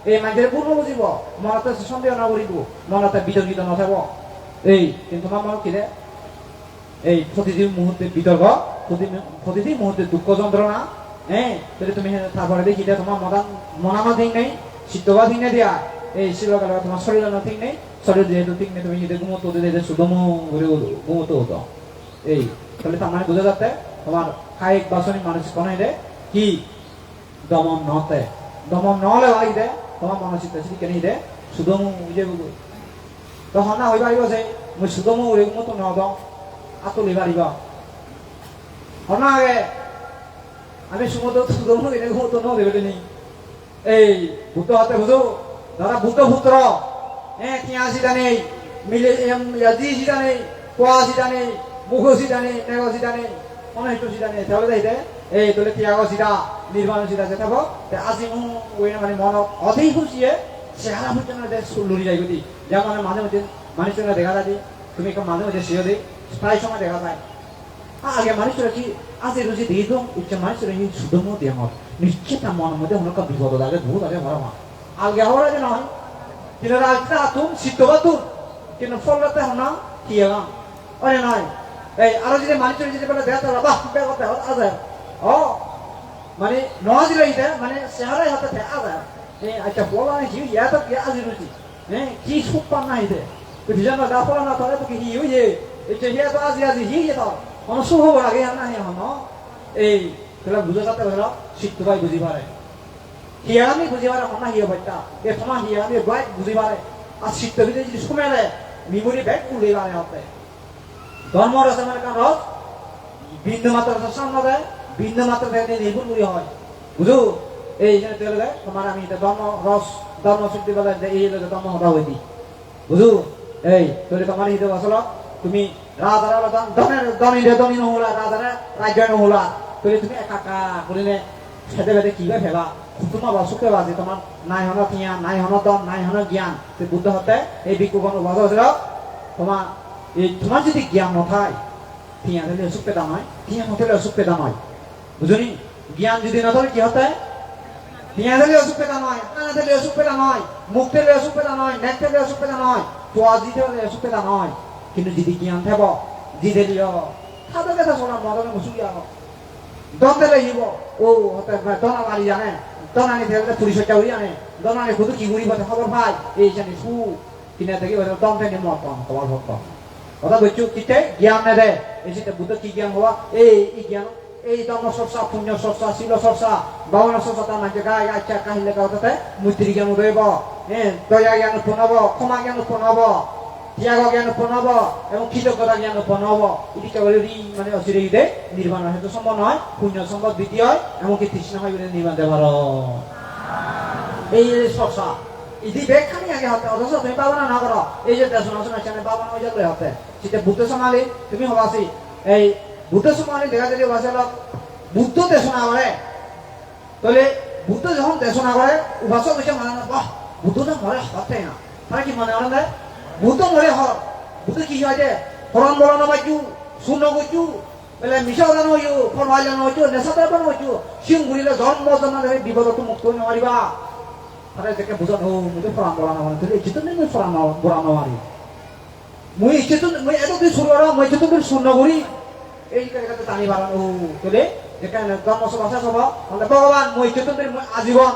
S3: এই মানুষের পূর্ণ বুঝিব মনতে সন্দেহ নকরিব মনতে বিতর্কিত নথাব এই কিন্তু তোমার মনত কিরে এই প্রতিটি মুহূর্তে বিতর্ক প্রতিটি মুহূর্তে দুঃখ যন্ত্রণা তাহলে তুমি তারপরে দেখি তোমার মনানো ঠিক নেই চিত্তবা ঠিক নেই দিয়া এই শিলকাল তোমার শরীর ঠিক নেই শরীর যেহেতু ঠিক নেই তুমি হিতে ঘুমতো সুদম ঘুরে ঘুমতো হতো এই তাহলে তার মানে বোঝা যাচ্ছে তোমার কায়িক বাসনিক মানসিক কোন কি দমন নহলে লাগি দে তোমার মানসিকতা যদি কেন দে সুদমু যে তো হনা হইবা হইব যে মই সুদমু ওই মতো ন দং আতলি পারিব হনা আগে আমি সুমতো সুদমু এনে মতো ন দেবে নি এই ভূত হাতে বুঝো দাদা ভূত পুত্র কিয়া সিটা নেই মিলে ইয়াজি সিটা নেই কোয়া সিটা নেই মুখ সিটা নেই নেগ সিটা নেই অনেক সিটা নেই তাহলে দেয় এই তোলে ত্যাগ সিটা নির্মাণ সিটা যে থাকো আজি ওই মানে মন অধেই খুশিয়ে চেহারা পর্যন্ত লুড়ি যাই গতি যেমন মাঝে মধ্যে মানুষের দেখা যায় তুমি একটু মাঝে মধ্যে শিও দিই প্রায় সময় দেখা যায় আগে মানুষের কি আজি রুচি দিয়ে তো ইচ্ছে মানুষের এই সুদম দিয়ে মত নিশ্চিত মনের মধ্যে অনেক বিপদ লাগে ভূত আগে ভরা মা আলগে হওয়ার আগে নয় কিন্তু রাজটা তুম সিদ্ধ বা তুম কিন্তু ফলতে হন না কি অরে নয় এই আরো যদি মানুষের যদি বলে দেখা বাহ করতে আজ ও মানে নয় দিলে মানে চেহারাই হাতে দেখা যায় আচ্ছা বলা নাই হিউ ইয়া তো কি আজি রুচি কি সুখ পান না হিতে তো ভিজন না দাপলা না তাহলে তো কি হিউ যে এটা হিয়া তো আজি হিউ যে তো কোন সুখ হবো আগে না হে হন এই তোলা বুঝে যাতে হলো শিখতে পাই বুঝি পারে হিয়া আমি বুঝি পারে হন না হিয়া বাচ্চা এ সময় হিয়া আমি বাইক বুঝি পারে আর শিখতে যদি সময় দেয় মেমোরি ব্যাগ উড়ে পারে হতে ধর্ম রসে মানে কারণ রস বিন্দু মাত্র সামনে দেয় বিন্দু মাত্র দেয় নির্ভুল মুড়ি হয় বুঝু এই যে তেলে তোমার আমি ধর্ম রস ধর্ম শুদ্ধি বলে এই ধর্ম হতা হই দি বুঝু এই তোলে তোমার হিতে আসল তুমি রাজারা ধনের ধনী নহলা রাজারা রাজ্য নহলা তোলে তুমি একাকা করিলে খেতে বেঁধে কি ফেলা তোমার বাসুকে বাজে তোমার নাই হন কিয়া নাই হন দম নাই হন জ্ঞান তুই বুদ্ধ হতে এই বিকুগণ বাজ হয়েছিল তোমার এই তোমার যদি জ্ঞান নথায় টিয়া দিলে অসুখ পেদা নয় টিয়া নথলে অসুখ পেদা নয় বুঝলি জ্ঞান যদি নথলে কি হতে টিয়া দিলে অসুখ পেদা নয় কানা দিলে অসুখ পেদা নয় মুখ দিলে অসুখ পেদা নয় নেক দিলে অসুখ পেদা নয় তোয়া দিতে হলে অসুখ পেদা নয় কিন্তু যদি জ্ঞান থাকব দি দিলিও খাদা কথা শোনা মদনে মুসুলিয়া দম দিলে হিব ও হতে দনা মারি জানে দনানি দিলে পুলিশ হত্যা হই জানে দনানি শুধু কি গুড়ি বলে খবর ভাই এই জানি সু কিনা থেকে দম থেকে মত খবর ভক্ত কথা বলছো কিতে জ্ঞান নে দে এই যে বুদ্ধ কি জ্ঞান হওয়া এই জ্ঞান এই ধর্ম চর্চা পুণ্য চর্চা শিল চর্চা ভাবনা চর্চা তার মাঝে গায়ে আচ্ছা কাহিলে কাউতে মৈত্রী জ্ঞান উদয়ব দয়া জ্ঞান উৎপন্ন হব ক্ষমা জ্ঞান উৎপন্ন হব ত্যাগ জ্ঞান উৎপন্ন হব এবং কৃতজ্ঞতা জ্ঞান উৎপন্ন হব এটি কেবল মানে অচিরে ইদে নির্মাণ হয় সেটা সম্ভব নয় পুণ্য সম্পদ বৃদ্ধি হয় এমনকি তৃষ্ণা হয় বলে নির্মাণ দেওয়ার এই চর্চা ইদি ব্যাখ্যানি আগে হতে অথচ তুমি পাবনা না করো এই যে দেশ নশন আছে পাবনা হয়ে যাবে হতে সেটা বুদ্ধ সমালি তুমি হবাসি এই বুদ্ধ সমালি দেখা যদি হবাসিল বুদ্ধ দেশনা করে তাহলে বুদ্ধ যখন দেশনা করে উপাসক হয়েছে মানে না বাহ বুদ্ধ তো মরে হতে না তারা কি মনে হয় বুদ্ধ মরে হর বুদ্ধ কি হয় যে হরণ বলন বাজু শূন্য গজু বলে মিশা জানো হইও ফরমা জানো হইছো নেশাদার বানো হইছো সিং ঘুরিলে জন্ম জন্ম বিপদত মুক্ত হইতে পারিবা তারা দেখে বুঝানো মুঝে ফরাম বলা না তাহলে এই চেতন নেই ফরাম বলা না মারি মুই চেতন মুই এত তুই শুরু করা মুই চেতন করে শূন্য করি এই জায়গাতে টানি বাড়ানো তাহলে যেখানে জন্ম সভা সভা মানে ভগবান মুই চেতন করে আজীবন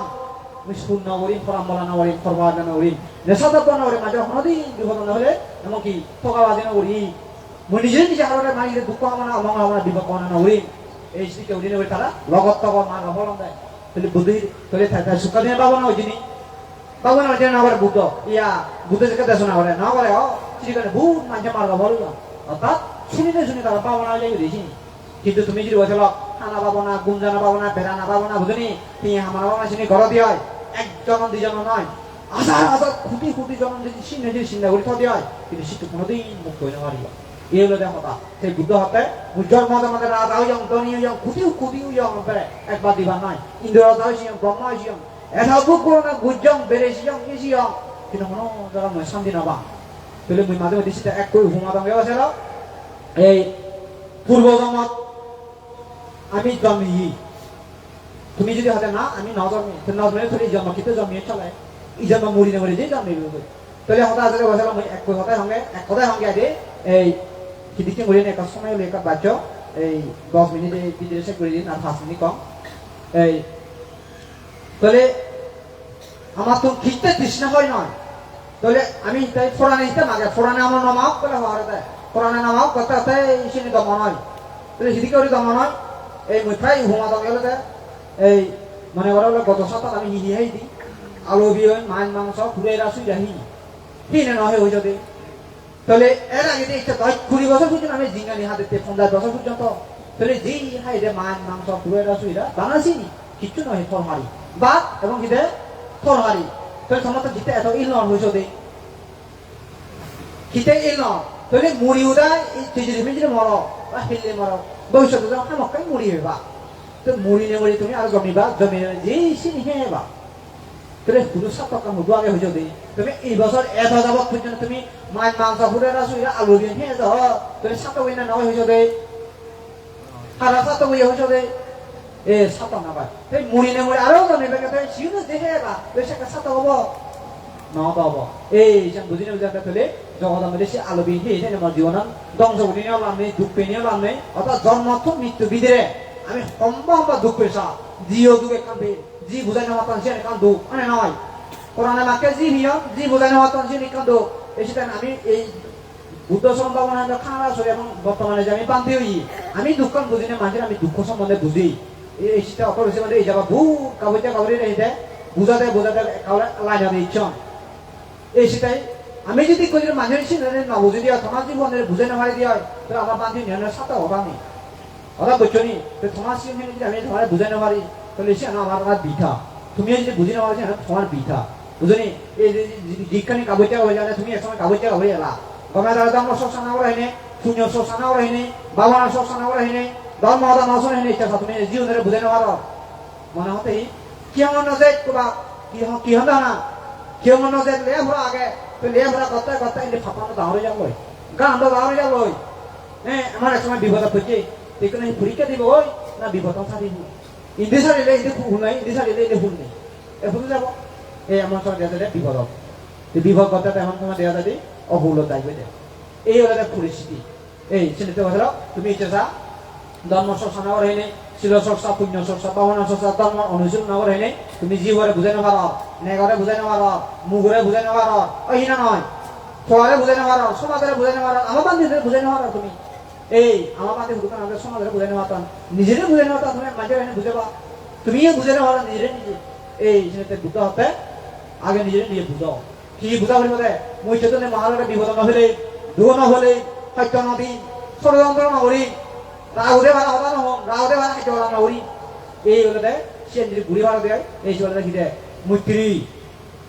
S3: মুই শূন্য করি ফরাম বলা না করি ফরমা জানো করি নেশাদার বানো করি মাঝে কোনোদিন বিপদ না হলে এমনকি ঠকাবাজি না করি মুই নিজে নিজে হারে মারি দুঃখ আমরা অমঙ্গল আমরা বিপদ না করি এই স্ত্রীকে উদিনে করি তারা লগত তক মা ফলন দেয় তাহলে বুদ্ধি তাহলে সুখা দিনে পাবো না ওই জিনিস পাবো না ওই না করে বুদ্ধ ইয়া বুদ্ধ থেকে দেশ না করে না করে সেখানে বহুত মানুষ মারবা বলল অর্থাৎ শুনিতে শুনি তারা পাবো না যাই দিয়েছি কিন্তু তুমি যদি বলছিল খানা পাবো না গুঞ্জানা পাবো না ফেরানা পাবো না বুঝলি তুমি আমার বাবা শুনি ঘর দিয়ে হয় একজন দুজন নয় হাজার হাজার কোটি কোটি জন যদি চিহ্নে যদি চিন্তা করে দিয়ে হয় কিন্তু সেটা কোনোদিন মুক্ত হইতে পারিব এই হলো দেখা সেই বুদ্ধ হতে জন্ম জন্মতে রাজা হইয়াম ধনী হইয়াম কুটিও কুটিও হইয়াম একবার দিবা নয় ইন্দ্র রাজা হইয়াম ব্রহ্মা হইয়াম এটা বুক করো না গুজম বেড়েছিয়াম গেছিয়াম কিন্তু মনে যারা মই শান্তি নাবা তাহলে মুই মাঝে মধ্যে সেটা এক করে ঘুমা দাম গেছিল এই পূর্ব জন্মত আমি জন্মি তুমি যদি হাতে না আমি ন জন্মি তো ন জন্মে ধরে জন্ম কিন্তু জন্মিয়ে চলে এই জন্ম মরি না মরি যে জন্মে তাহলে হতা হাজারে বসালাম মুই এক কথায় সঙ্গে আগে এই কিদিকে মরি না এক সময় হলে এক বাচ্য এই 10 মিনিটে ভিডিও শেষ করে দিন আর 5 মিনিট কম এই তাহলে আমার তো খিস্তে তৃষ্ণা হয় নয় তাহলে আমি তাই ফোরানে দিতাম আগে ফোরানে আমার নামাও বলে হওয়ার দেয় ফোরানে নামাও করতে করতে ইসিনি দমন হয় তাহলে সেদিকে ওই দমন হয় এই মুঠাই হুমা দম গেলে এই মানে ওরা হলো গত সপ্তাহ আমি হিহিয়াই দিই আলু বিয়ন মাছ মাংস ঘুরে রাসুই রাহি হিনে নহে হয়ে যদি তাহলে এর আগে একটা 20 বছর পর্যন্ত আমি জিঙ্গানি হাতে 15 বছর পর্যন্ত তাহলে যেই হাইরে মাছ মাংস ঘুরে রাসুইরা বানাসিনি কিচ্ছু নহে ফরমারি বাদ এবং কিতে ফরমারি তাহলে সমস্ত জিতে এত ইলন হয়েছে দে কিতে ইলন তাহলে মুড়ি উদা তিজিরি মিজিরি মর বা হিলে মর ভবিষ্যতে যখন হামকাই মুড়ি হইবা তো মুড়ি নে মুড়ি তুমি আর জমিবা জমি যেই সিনি হেবা তাহলে পুরো 7 টাকা মুদু আগে হইছে দে তুমি এই বছর 1000 যাবত পর্যন্ত তুমি মাছ মাংস ঘুরে রাসুইরা আলু দিয়ে হে দাও তাহলে 7 টাকা না নয় হইছে দে হারা 7 টাকা হইছে দে এ 7 টাকা না ভাই এই মুড়ি নে মুড়ি আরো জমিবা কে সিনো দে হেবা তো সেটা 7 টাকা হবো না বাবা এই যে বুঝিনে বুঝাতে তাহলে জগৎ আমাদের সে আলো বিহি এটা আমার জীবন ধ্বংস করে নিয়ে লাভ নেই দুঃখ পেয়ে নিয়ে লাভ নেই অর্থাৎ জন্মার্থ মৃত্যু বিধিরে আমি সম্ভব দুঃখ পেশা জিও দুঃখে কাঁদবে জি বুঝাই নেওয়া সে কান্দু মানে নয় কোরআনে মাকে জি নিয়ম জি বুঝাই নেওয়া সে কান্দু এই সেটা আমি এই বুদ্ধ সম্ভাবনা খানা সরে এবং বর্তমানে যে আমি বান্ধি হই আমি দুঃখ বুঝি না মানুষের আমি দুঃখ সম্বন্ধে বুঝি এই সেটা অত বেশি মানে এই যাবা ভু কাবুতে কাবুরে রেখে বুঝাতে কাউরে লাইনা দিচ্ছন এই সেটাই আমি যদি কই মানুষের সিনে না বুঝে দিয়া তোমার জীবনের বুঝে না মারি দিয়া তো আমার বান্ধি নিয়নের সাথে হবা নেই ওরা বলছনি তো তোমার সিনে যদি আমি তোমার বুঝে না মারি তাহলে সে আমার বিঠা তুমি যদি বুঝে না মারি তোমার বিঠা বুঝনি এই জিজ্ঞানি কাবুইটা হয়ে যায় তুমি একসময় কাবুইটা হয়ে এলা গমে দাঁড়া দাম শোষণা ওরা হেনে শূন্য শোষণা ওরা হেনে বাবা শোষণা ওরা হেনে ধর্ম আদা নশন হেনে ইচ্ছা তুমি জীবনের বুঝে না মারো মনে হতেই কেমন নজর কোবা কি হতো না কেমন নজর লে ভরা আগে তো লে ভরা করতে করতে এনে ফাপানো দাঁড়ে যাবই গান তো দাঁড়ে যাবই হ্যাঁ আমার এক সময় বিপদ পড়ছে এখানে পরীক্ষা দিব ওই না বিপদ ছাড়িব ইন্দি ছাড়িলে ইন্দি ফুল নাই ইন্দি ছাড়িলে ইন্দি ফুল নেই এ ফুল যাব এই এমন সময় দেখা যায় বিপদ বিপদ করতে এমন সময় দেখা যায় অভুল থাকবে এই হলো পরিস্থিতি এই ছেলেতে কথা তুমি ইচ্ছা ধর্ম শোষণা করে নেই শিল চর্চা পুণ্য চর্চা পাবনা চর্চা ধর্ম অনুশীল নগর হয়নি তুমি জীবরে বুঝাই না পারো নেগরে বুঝাই না পারো মুগরে বুঝাই না পারো ওই না নয় ফোয়ারে বুঝাই না পারো সমাজের বুঝাই না পারো আমার বান্ধবীদের বুঝাই না পারো তুমি এই আমার বান্ধবী দোকান আমাদের সমাজের বুঝাই না পারতাম নিজেরে বুঝাই না পারতাম তুমি মাঝে এনে বুঝাবা তুমিও বুঝাই না পারো নিজেরে নিজে এই জিনিসটা বুঝতে হতে আগে নিজেরে নিজে বুঝাও কি বুঝা হলে বলে মই চেতনে মহালয়ে বিপদ না হলে দুঃখ না হলে সত্য নদী ষড়যন্ত্র না করি রাহুদে ভাড়া হতা নহম রাহুদে ভাড়া খাইতে পারা না ওরি এই হলে সে ঘুরি ভাড়া দেয় এই চলে দেখি দেয় মৈত্রী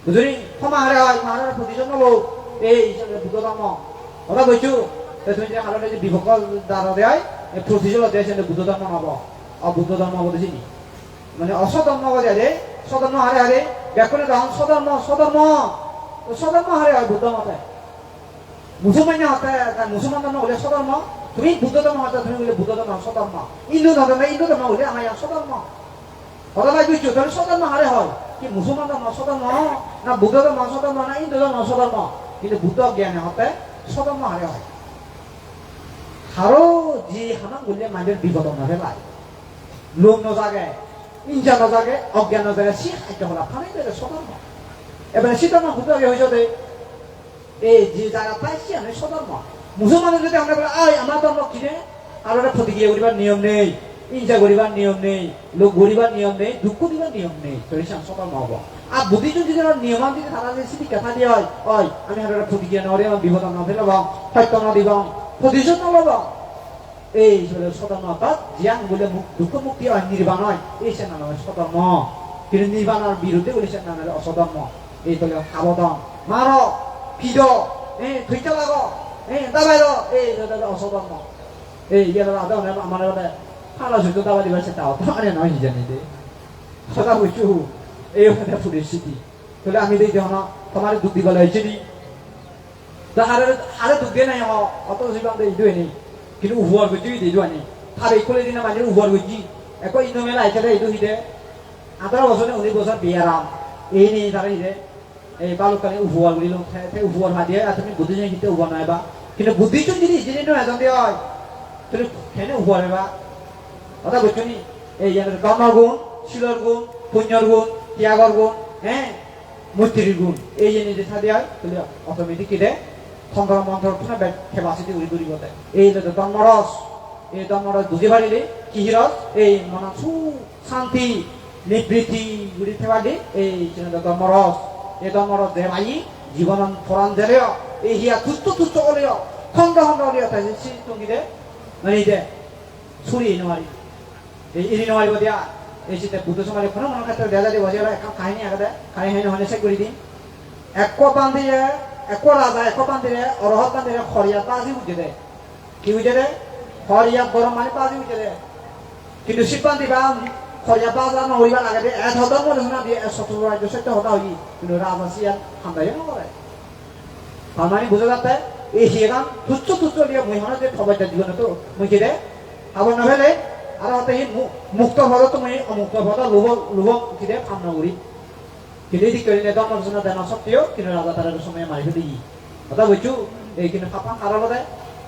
S3: বুঝলি সমাহারে হয় মহারে প্রতিশোধ নব এই বুদ্ধ ধর্ম ওরা বলছো তুমি যে হারে যে বিভক্ত দ্বারা দেয় প্রতিশোধ দেয় সে বুদ্ধ ধর্ম নব অবুদ্ধ ধর্ম বলেছি মানে অসধর্ম বলে যে সধর্ম হারে হারে ব্যাকরণে তখন সধর্ম সধর্ম সধর্ম হারে হয় বুদ্ধ মতে মুসলমান হতে মুসলমান ধর্ম হলে সধর্ম তুমি বুদ্ধ ধর্ম হতে তুমি বলে বুদ্ধ ধর্ম সধর্ম হিন্দু ধর্ম হলে আমার সধর্ম হতবাই বুঝছো তাহলে সধর্ম হারে হয় কি মুসলমান ধর্ম সধর্ম না বুদ্ধ ধর্ম সধর্ম না হিন্দু ধর্ম সধর্ম কিন্তু বুদ্ধ জ্ঞানে হতে সধর্ম হারে হয় হারো যে হামান বললে মানুষের বিপদ নহে ভাই লোক নজাগে ইঞ্জা নজাগে অজ্ঞান নজাগে সে খাদ্য হলা ফানে দেবে সধর্ম এবারে সীতাম বুদ্ধ হয়েছে এই যে জায়গা পাইছি আমি সধর্ম মুসলমানের যদি আমরা বলে আয় আমার ধর্ম কিনে আর ওটা প্রতিক্রিয়া করিবার নিয়ম নেই ইঞ্জা করিবার নিয়ম নেই লোক গরিবার নিয়ম নেই দুঃখ দিবার নিয়ম নেই তাহলে সে সধর্ম হব আর বুদ্ধিজন যদি নিয়মান যদি তারা যে সিটি কথা দিয়ে হয় আমি আর একটা প্রতিক্রিয়া নরে আমার বিপদ না ফেলব সত্য না দিব প্রতিশোধ নলব এই সধর্ম অর্থাৎ জ্ঞান বলে দুঃখ মুক্তি হয় নির্বাণ হয় এই সে নাম সধর্ম কিন্তু নির্বাণের বিরুদ্ধে বলে সে নাম অসধর্ম এই বলে সাবধান মার ফিদ থইতে লাগ দাবাই এই অসধর্ম এই ইয়ের আদা আমার খালা শুধু দাবা দিবার সে তাও মানে নয় জানি দে সদা বলছু এই ওখানে পরিস্থিতি তাহলে আমি দিই না তোমার দুঃখ দিবা হয়েছে নি হারে দুঃখ দিয়ে নাই অত জীবন দিয়ে নেই কিন্তু উভর করছি দিয়ে আনি আর এই করে দিনে মানে উভর করছি একো ইনো মেলা আইছে এইটো হিদে 18 বছর 19 বছর বিয়ারাম এই নেই তারা হিদে এই বালুকালে উভর করিল উভর মা দিয়ে তুমি বুদ্ধি জানি কিন্তু উভর নাই বা কিন্তু বুদ্ধি যদি যিনি এজন দিয়ে হয় তুমি কেন উভর হবা কথা বলছো নি এই কর্মর গুণ শিলর গুণ পুণ্যর গুণ ত্যাগর গুণ মৈত্রীর গুণ এই যে নিজে সাথে হয় তাহলে অটোমেটিক দে সংগ্রাম মন্ত্র খেপাসিটি উড়ি ঘুরি বলে এই ধর্মরস এই ধর্মরস বুঝি পারিলে কি রস এই মন শান্তি নিবৃত্তি গুড়ি থেবাদি এই ধর্মরস এই ধর্মরস দেবাই জীবন ফরান দেলেও এই হিয়া তুচ্ছ তুচ্ছ হলেও খন্ড খন্ড হলেও তাই টঙ্গিদে মানে দে ছুরি নোৱাৰি এই এৰি নোৱাৰিব দিয়া এই চিন্তা বুদ্ধ সমাজে কোনো মনৰ ক্ষেত্ৰত দেজা দিব যে এখন কাহিনী আগতে কাহিনী নহ'লে চেক কৰি দিম এক পান্দিৰে এক ৰাজা এক পান্দিৰে অৰহত পান্দিৰে খৰিয়া পাজি উঠি দে কি উঠে দে খৰিয়া গৰম পানী পাজি উঠে দে কিন্তু শিপান্তি বা খৰিয়া পাজা নহৰিব লাগে দে এহঁতৰ মনে শুনা দিয়ে চতুৰ ৰাজ্য সত্য হতা হৈ কিন্তু ৰাজা চিয়ান ঠাণ্ডাই নকৰে তাৰমানে বুজা যাতে এই সিয়ান তুচ্ছ তুচ্ছ দিয়ে মহিমানে যে খবৰ জীৱনতো মই কি দে আবার না হলে আর হতে মুক্ত ভাবে তুমি অমুক্ত ভাবে লোভ কিনে কাম নকরি কিন্তু এই দিকে ধর্মের জন্য দেনা সত্ত্বেও কিন্তু রাজা তার সময় মারি ফেলি কথা বুঝছো এই কিন্তু ফাপা কারো দে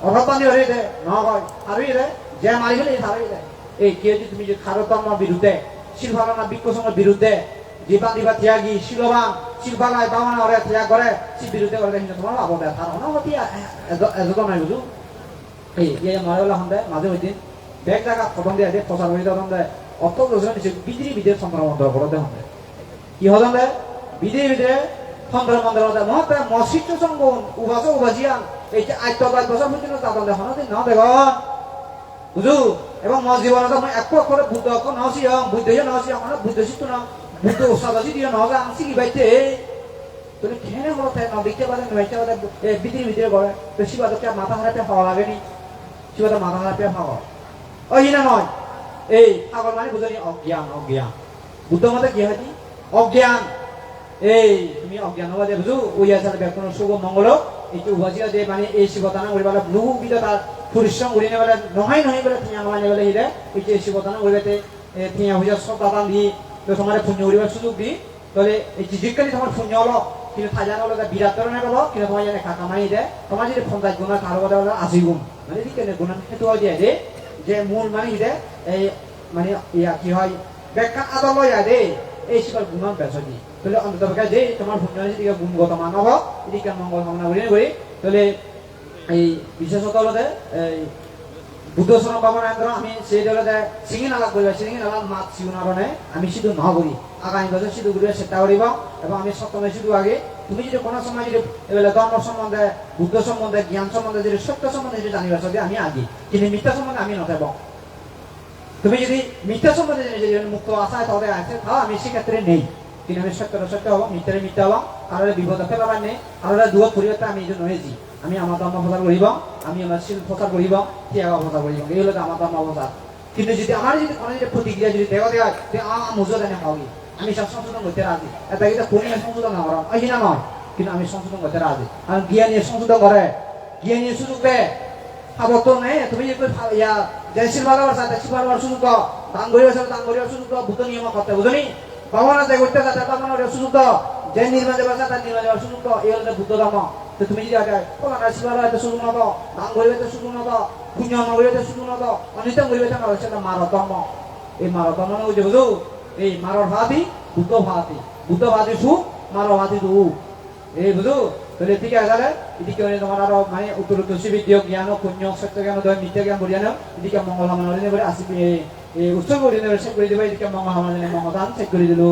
S3: অভাব পানি হরে দে নহয় আৰু দে যে মারি ফেলি হারাই দে এই কে যদি তুমি যে খারো ধর্মের বিরুদ্ধে শিলভাগানা বিক্ষোভের বিরুদ্ধে যে বান্দিবা ত্যাগী শিলবান শিলভাগায় বামনা হরে ত্যাগ করে সে বিরুদ্ধে করে কিন্তু তোমার লাভ দেয় তার অনহতি এজন নাই বুঝো এই মারিওলা হন্দে মাঝে ওই দিন ব্যাগ জায়গা খতম দিয়ে দে প্রচার করে দেওয়া দে অত লোকজন বিদ্রি বিদের সংক্রমণ করে দে হন্দে কি হদম দে বিদ্রি বিদে সংক্রমণ দে মহতে মসজিদ সংগন উবাস উবাজিয়ান এই যে 8 বছর পর্যন্ত তাদের দে হনতে না দেখ বুঝু এবং মসজিদে মই এক করে বুদ্ধ কো নসি বুদ্ধই নসি আমরা বুদ্ধ শিক্ষা না বুদ্ধ সাদাজি দিয়ে নগা আংসি কি বাইতে তুমি কেনে হতে না দেখতে পারেন বাইতে বিদ্রি বিদে করে তো শিবাদকে মাথা হারাতে হওয়া লাগেনি শিবাদা মাথা হারাতে হওয়া ওই না নয় এই পাগল মানে বুঝলি অজ্ঞান অজ্ঞান বুদ্ধ মতে কি হয় অজ্ঞান এই তুমি অজ্ঞান হওয়া যে বুঝু ওই আছে কোনো শুভ মঙ্গল এই যে উভাজিয়া যে মানে এই শিবতানা করিবালে বহু বিধ তার পরিশ্রম করি নেবেলে নহয় নহয় বলে থিয়া নহয় নেবেলে হিলে এই যে শিবতানা করিবাতে থিয়া হইয়া সব দাদান দি তো তোমার পুণ্য করিবার সুযোগ দি তাহলে এই জিজিকালি তোমার পুণ্য হলো কিন্তু থাজানো হলো বিরাট ধরনের হলো কিন্তু তোমার জানে কাকা মাই দে তোমার যদি পঞ্চাশ গুণ কারো কথা হলো 80 গুণ মানে ঠিক কেন গুণ সেইটো দিয়ে দে যে মূল মানে দে এই মানে ইয়া কি হয় ব্যাখ্যা আদল লয়া দে এই শিবার গুণন বেসা দি তাহলে অন্তত যে তোমার পুণ্য যদি গুণগত মানব এদিকে মঙ্গল কামনা করি তাহলে এই বিশেষত হলো এই বুদ্ধ শরণ বামনেন্দ্র আমি সেই দলতে সিঙি নালা করিবা সিঙি নালা মাত সিউনারণে আমি শুধু ন করি আগামী বছর শুধু করিবা চেষ্টা করিব এবং আমি সপ্তমে শুধু আগে তুমি যদি কোনো সময় যদি এবেলা ধর্ম সম্বন্ধে বুদ্ধ সম্বন্ধে জ্ঞান সম্বন্ধে যদি সত্য সম্বন্ধে যদি জানিবা যদি আমি আগে কিন্তু মিথ্যা সম্বন্ধে আমি নথাব তুমি যদি মিথ্যা সম্বন্ধে যদি মুক্ত আশায় তাহলে আছে তাও আমি সেক্ষেত্রে নেই কিন্তু আমি সত্যটা সত্য হবো মিথ্যারে মিথ্যা হবো কারোর বিপদ ফেলাবার নেই কারোর দুয়ার পরিবর্তে আমি এই জন্য হয়েছি আমি আমার ধর্ম প্রচার করিব আমি আমার শিল প্রচার করিব ত্যাগ প্রচার করিব এই হলো আমার ধর্ম প্রচার কিন্তু যদি আমার যদি কোনো যদি প্রতিক্রিয়া যদি দেওয়া দেওয়া মুজো জানে হবি আমি সব সংশোধন করতে রাজি এটা কিন্তু কোন সংশোধন না করা ওই না নয় কিন্তু আমি সংশোধন করতে রাজি আর জ্ঞানীয় সংশোধন করে জ্ঞানীয় সুযোগ দেয় খাবার তো নেই তুমি যদি ইয়া যে শিলভাগাবার সাথে শিলভাগাবার সুযোগ দান করিবার সাথে দান করিবার সুযোগ বুদ্ধ নিয়ম করতে বুঝলি বাবানা যে করতে যাতে বাবানোর সুযোগ যে নির্মাণ যাবার সাথে নির্মাণ যাবার সুযোগ এই হলো বুদ্ধ ধর্ম তো তুমি যদি আগে কোলাটা শিলভাগাবার সুযোগ না দাও দান করিবার সুযোগ না দাও পুণ্য করিবার সুযোগ না দাও অনিতম করিবার না সেটা মার ধর্ম এই মার ধর্ম বুঝে বুঝো এই মারর ভাতি বুদ্ধ ভাতি সুখ মার ভাতি দুঃখ এই বুঝো তাহলে ঠিক আছে এদিকে তোমার আরো মানে উত্তর বিদ্য জ্ঞান পুণ্য সত্য জ্ঞান মিথ্যা জ্ঞান বলিয়া নাও এদিকে মঙ্গল হামনা করে আসি উৎসব করে চেক করে দেবো এদিকে মঙ্গল হামনা মঙ্গল চেক করে দিল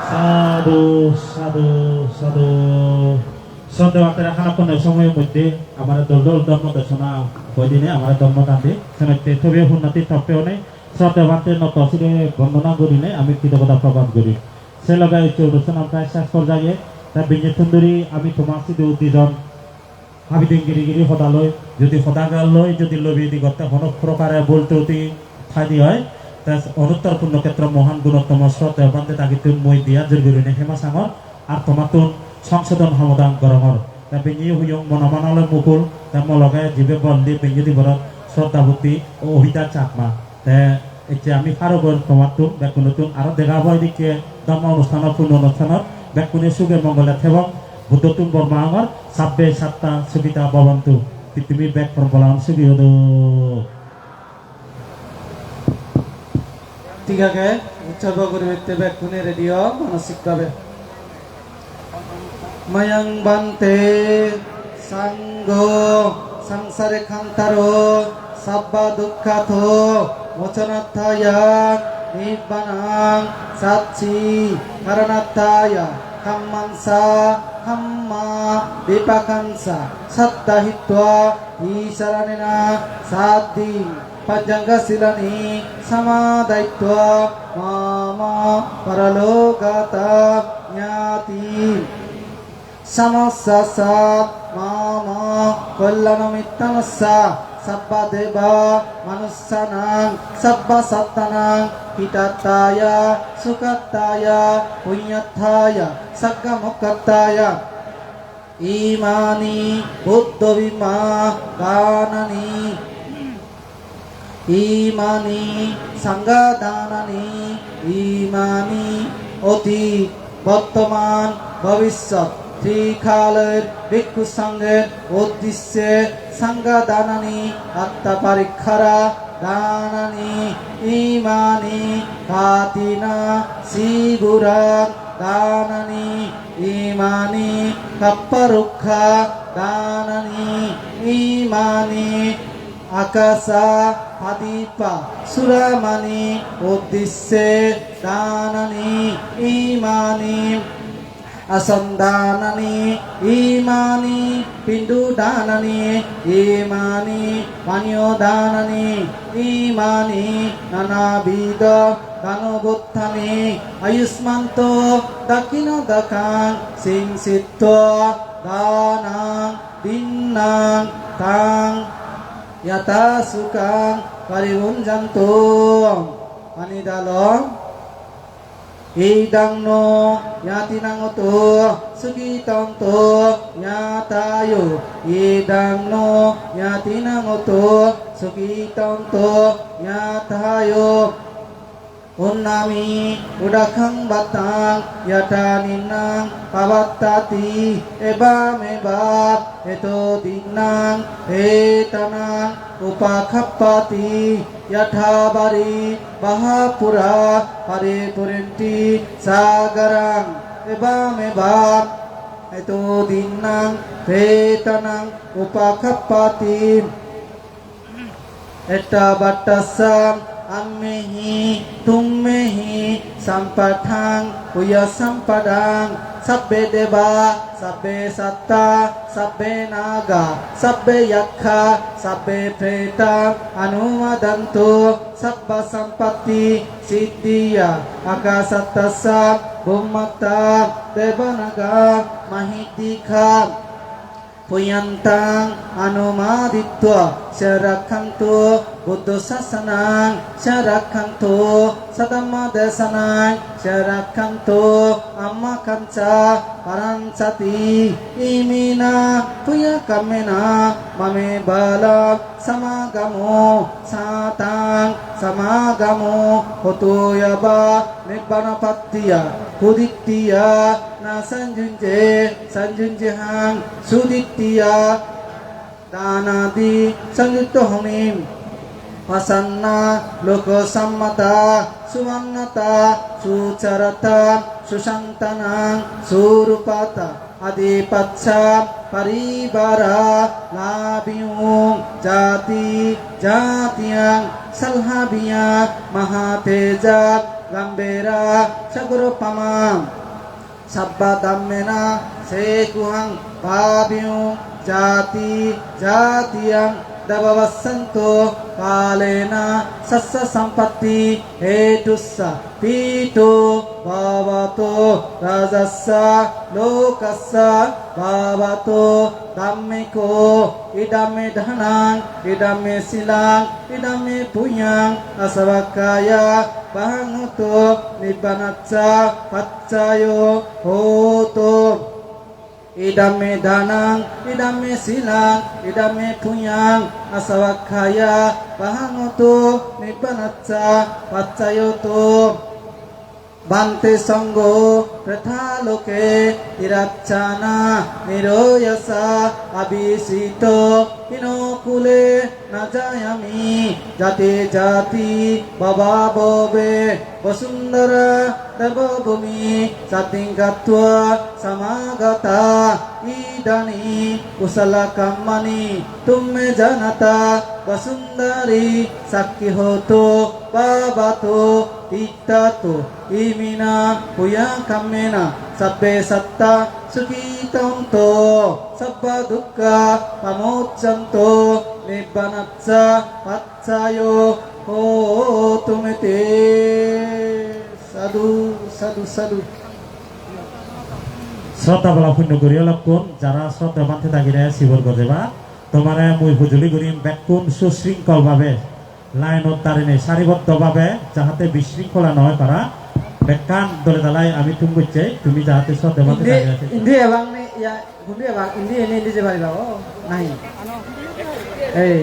S2: সাধু সাধু সাধু শ্রদ্ধা খানাপনের সময়ের মধ্যে আমার দল দল ধর্ম দর্শনা কয়দিনে আমার ধর্মকান্তি সেমতে ছবি উন্নতি তত্ত্বেও নেই শ্রদ্ধা ভান্তে নত আসলে বন্দনা করি নেই আমি কৃতজ্ঞতা প্রকাশ করি সে লগে অনুষ্ঠান প্রায় শেষ পর্যায়ে তা বিঞ্জে সুন্দরী আমি তোমার শুধু দুজন হাবিদিন গিরি সদালৈ যদি সদাগাল লয় যদি লবি দিগতে কোনো প্রকারে বলতে অতি ঠাই হয় তা অনুত্তর পুণ্যক্ষেত্র মহান গুণোত্তম শ্রদ্ধা ভান্তে তাকে তুন মই দিয়া জোরগুরিনে হেমা সাঙর আর তোমার তুন সংশোধন সমাধান গরমর তা বেঞ্জি হুয়ং মনমানালয় মুকুল তা মলগে জীবে বন্দি বেঞ্জি দিবরত শ্রদ্ধা ভক্তি ও অহিতা চাকমা তা এতিয়া আমি কারোবর তোমার তুন বেকুন তুন আরো দেখা হয় দিকে ধর্ম অনুষ্ঠানত পূর্ণ অনুষ্ঠানত বেকুনে সুগে মঙ্গলে থেবক বুদ্ধ তুন বর্মা আমার সাব্বে সাতটা সুবিধা ভবন্তু পৃথিবীর ব্যাগ বলাম সুগি হদ
S4: ঠিক আছে উৎসর্গ করিবে বেকুনে রেডিও মানসিকভাবে ময়ং বান্তে সাঙ্গ সংসারে খান্তারো সাব্বা দুঃখাথ মোচনার্থায়া nibbanaং satchi karanattaya kammansa kamma vipakansa sattahitva isaranena saddhi pajjanga silani samadaitva mama paralokata nyati samassasa mama kollanamittamassa sabba deva manussanang sabba sattanang hitattaya sukattaya punyattaya sagga mokkattaya imani buddha vima ganani imani sangadanani imani অতীত বর্তমান ভবিষ্যৎ ত্রিকালের ভিক্ষু সঙ্গের উদ্দেশ্যে সাঙ্গা দানানি আত্মা পরীক্ষারা দানানি ইমানি কাতিনা সিগুরা দানানি ইমানি কাপ্পারুক্ষা দানানি ইমানি আকাশা আদিপা সুরামানি উদ্দেশ্যে দানানি ইমানি asandhanani imani pindudanani imani panyodanani imani nanabida danubuttani ayusmanto dakino dakang singsitto danang dinnang tang yata sukang paribunjanto anidalong idangno yatinangoto sugitanto nyatayo idangno yatinangoto sugitanto nyatayo unnami udakang batang yataninang pavattati ebameba eto dinang etanang upakhappati yathabari bahapura paripurenti sagarang ebameba eto dinang etanang upakhappati etta battasam ammehi tummehi sampathang puya sampadang sabbe deva sabbe satta sabbe naga sabbe yakha sabbe preta anumadanto sabba sampatti siddhiya akasatassa bhummata devanaga mahidikha puyantang anumaditwa syarakhanto buddha sasanang syarakhanto sadamma desanang syarakhanto amma kanca paransati imina puya kamena mame bala samagamo satang samagamo hoto yaba nibbana pattiya kudittiya na sanjunje hang sudittiya danadi sanjutto homim pasanna loko sammata sumannata sucarata susantanang surupata adipatsa paribara labiyung jati jatiyang salhabiya mahateja gambera sagurupamam sabba dammena sekuhang babiyung jati jatiyang dabavassanto kalena sassa sampatti hetussa pito bhavato rajassa lokassa bhavato dhammiko idame dhanang idame silang idame punyang asavakaya bahanguto nibbanacca paccayo hoto idame danang idame silang idame punyang asavakkaya bahangoto nibbanacca paccayoto bante sanggo prathaloke iraccana niroyasa abhisito inokule najayami jate jati baba bobe vasundara devabhumi satingatva samagata idani kusala kammani tumme janata vasundari sakki hoto babato ittato imina puya kammena sabbe satta sukhitanto sabba dukkha pamoccanto nibbanacca paccayo hotumete sadhu sadhu sadhu
S2: শ্রদ্ধা বলা পুণ্য করিয়া লক্ষণ যারা শ্রদ্ধা মানতে থাকিলে শিবর গজেবা তোমারে মুই বুজুলি করিম ব্যাকুণ সুশৃঙ্খল ভাবে লাইনত তারিনে সারিবদ্ধ ভাবে যাহাতে বিশৃঙ্খলা নহয় পারা বেকান দলে দালাই আমি তুমি করছে তুমি যাহাতে শ্রদ্ধা মানতে থাকিলে
S3: Indi abang nih ya Gundi abang ini je bari bawo nahi eh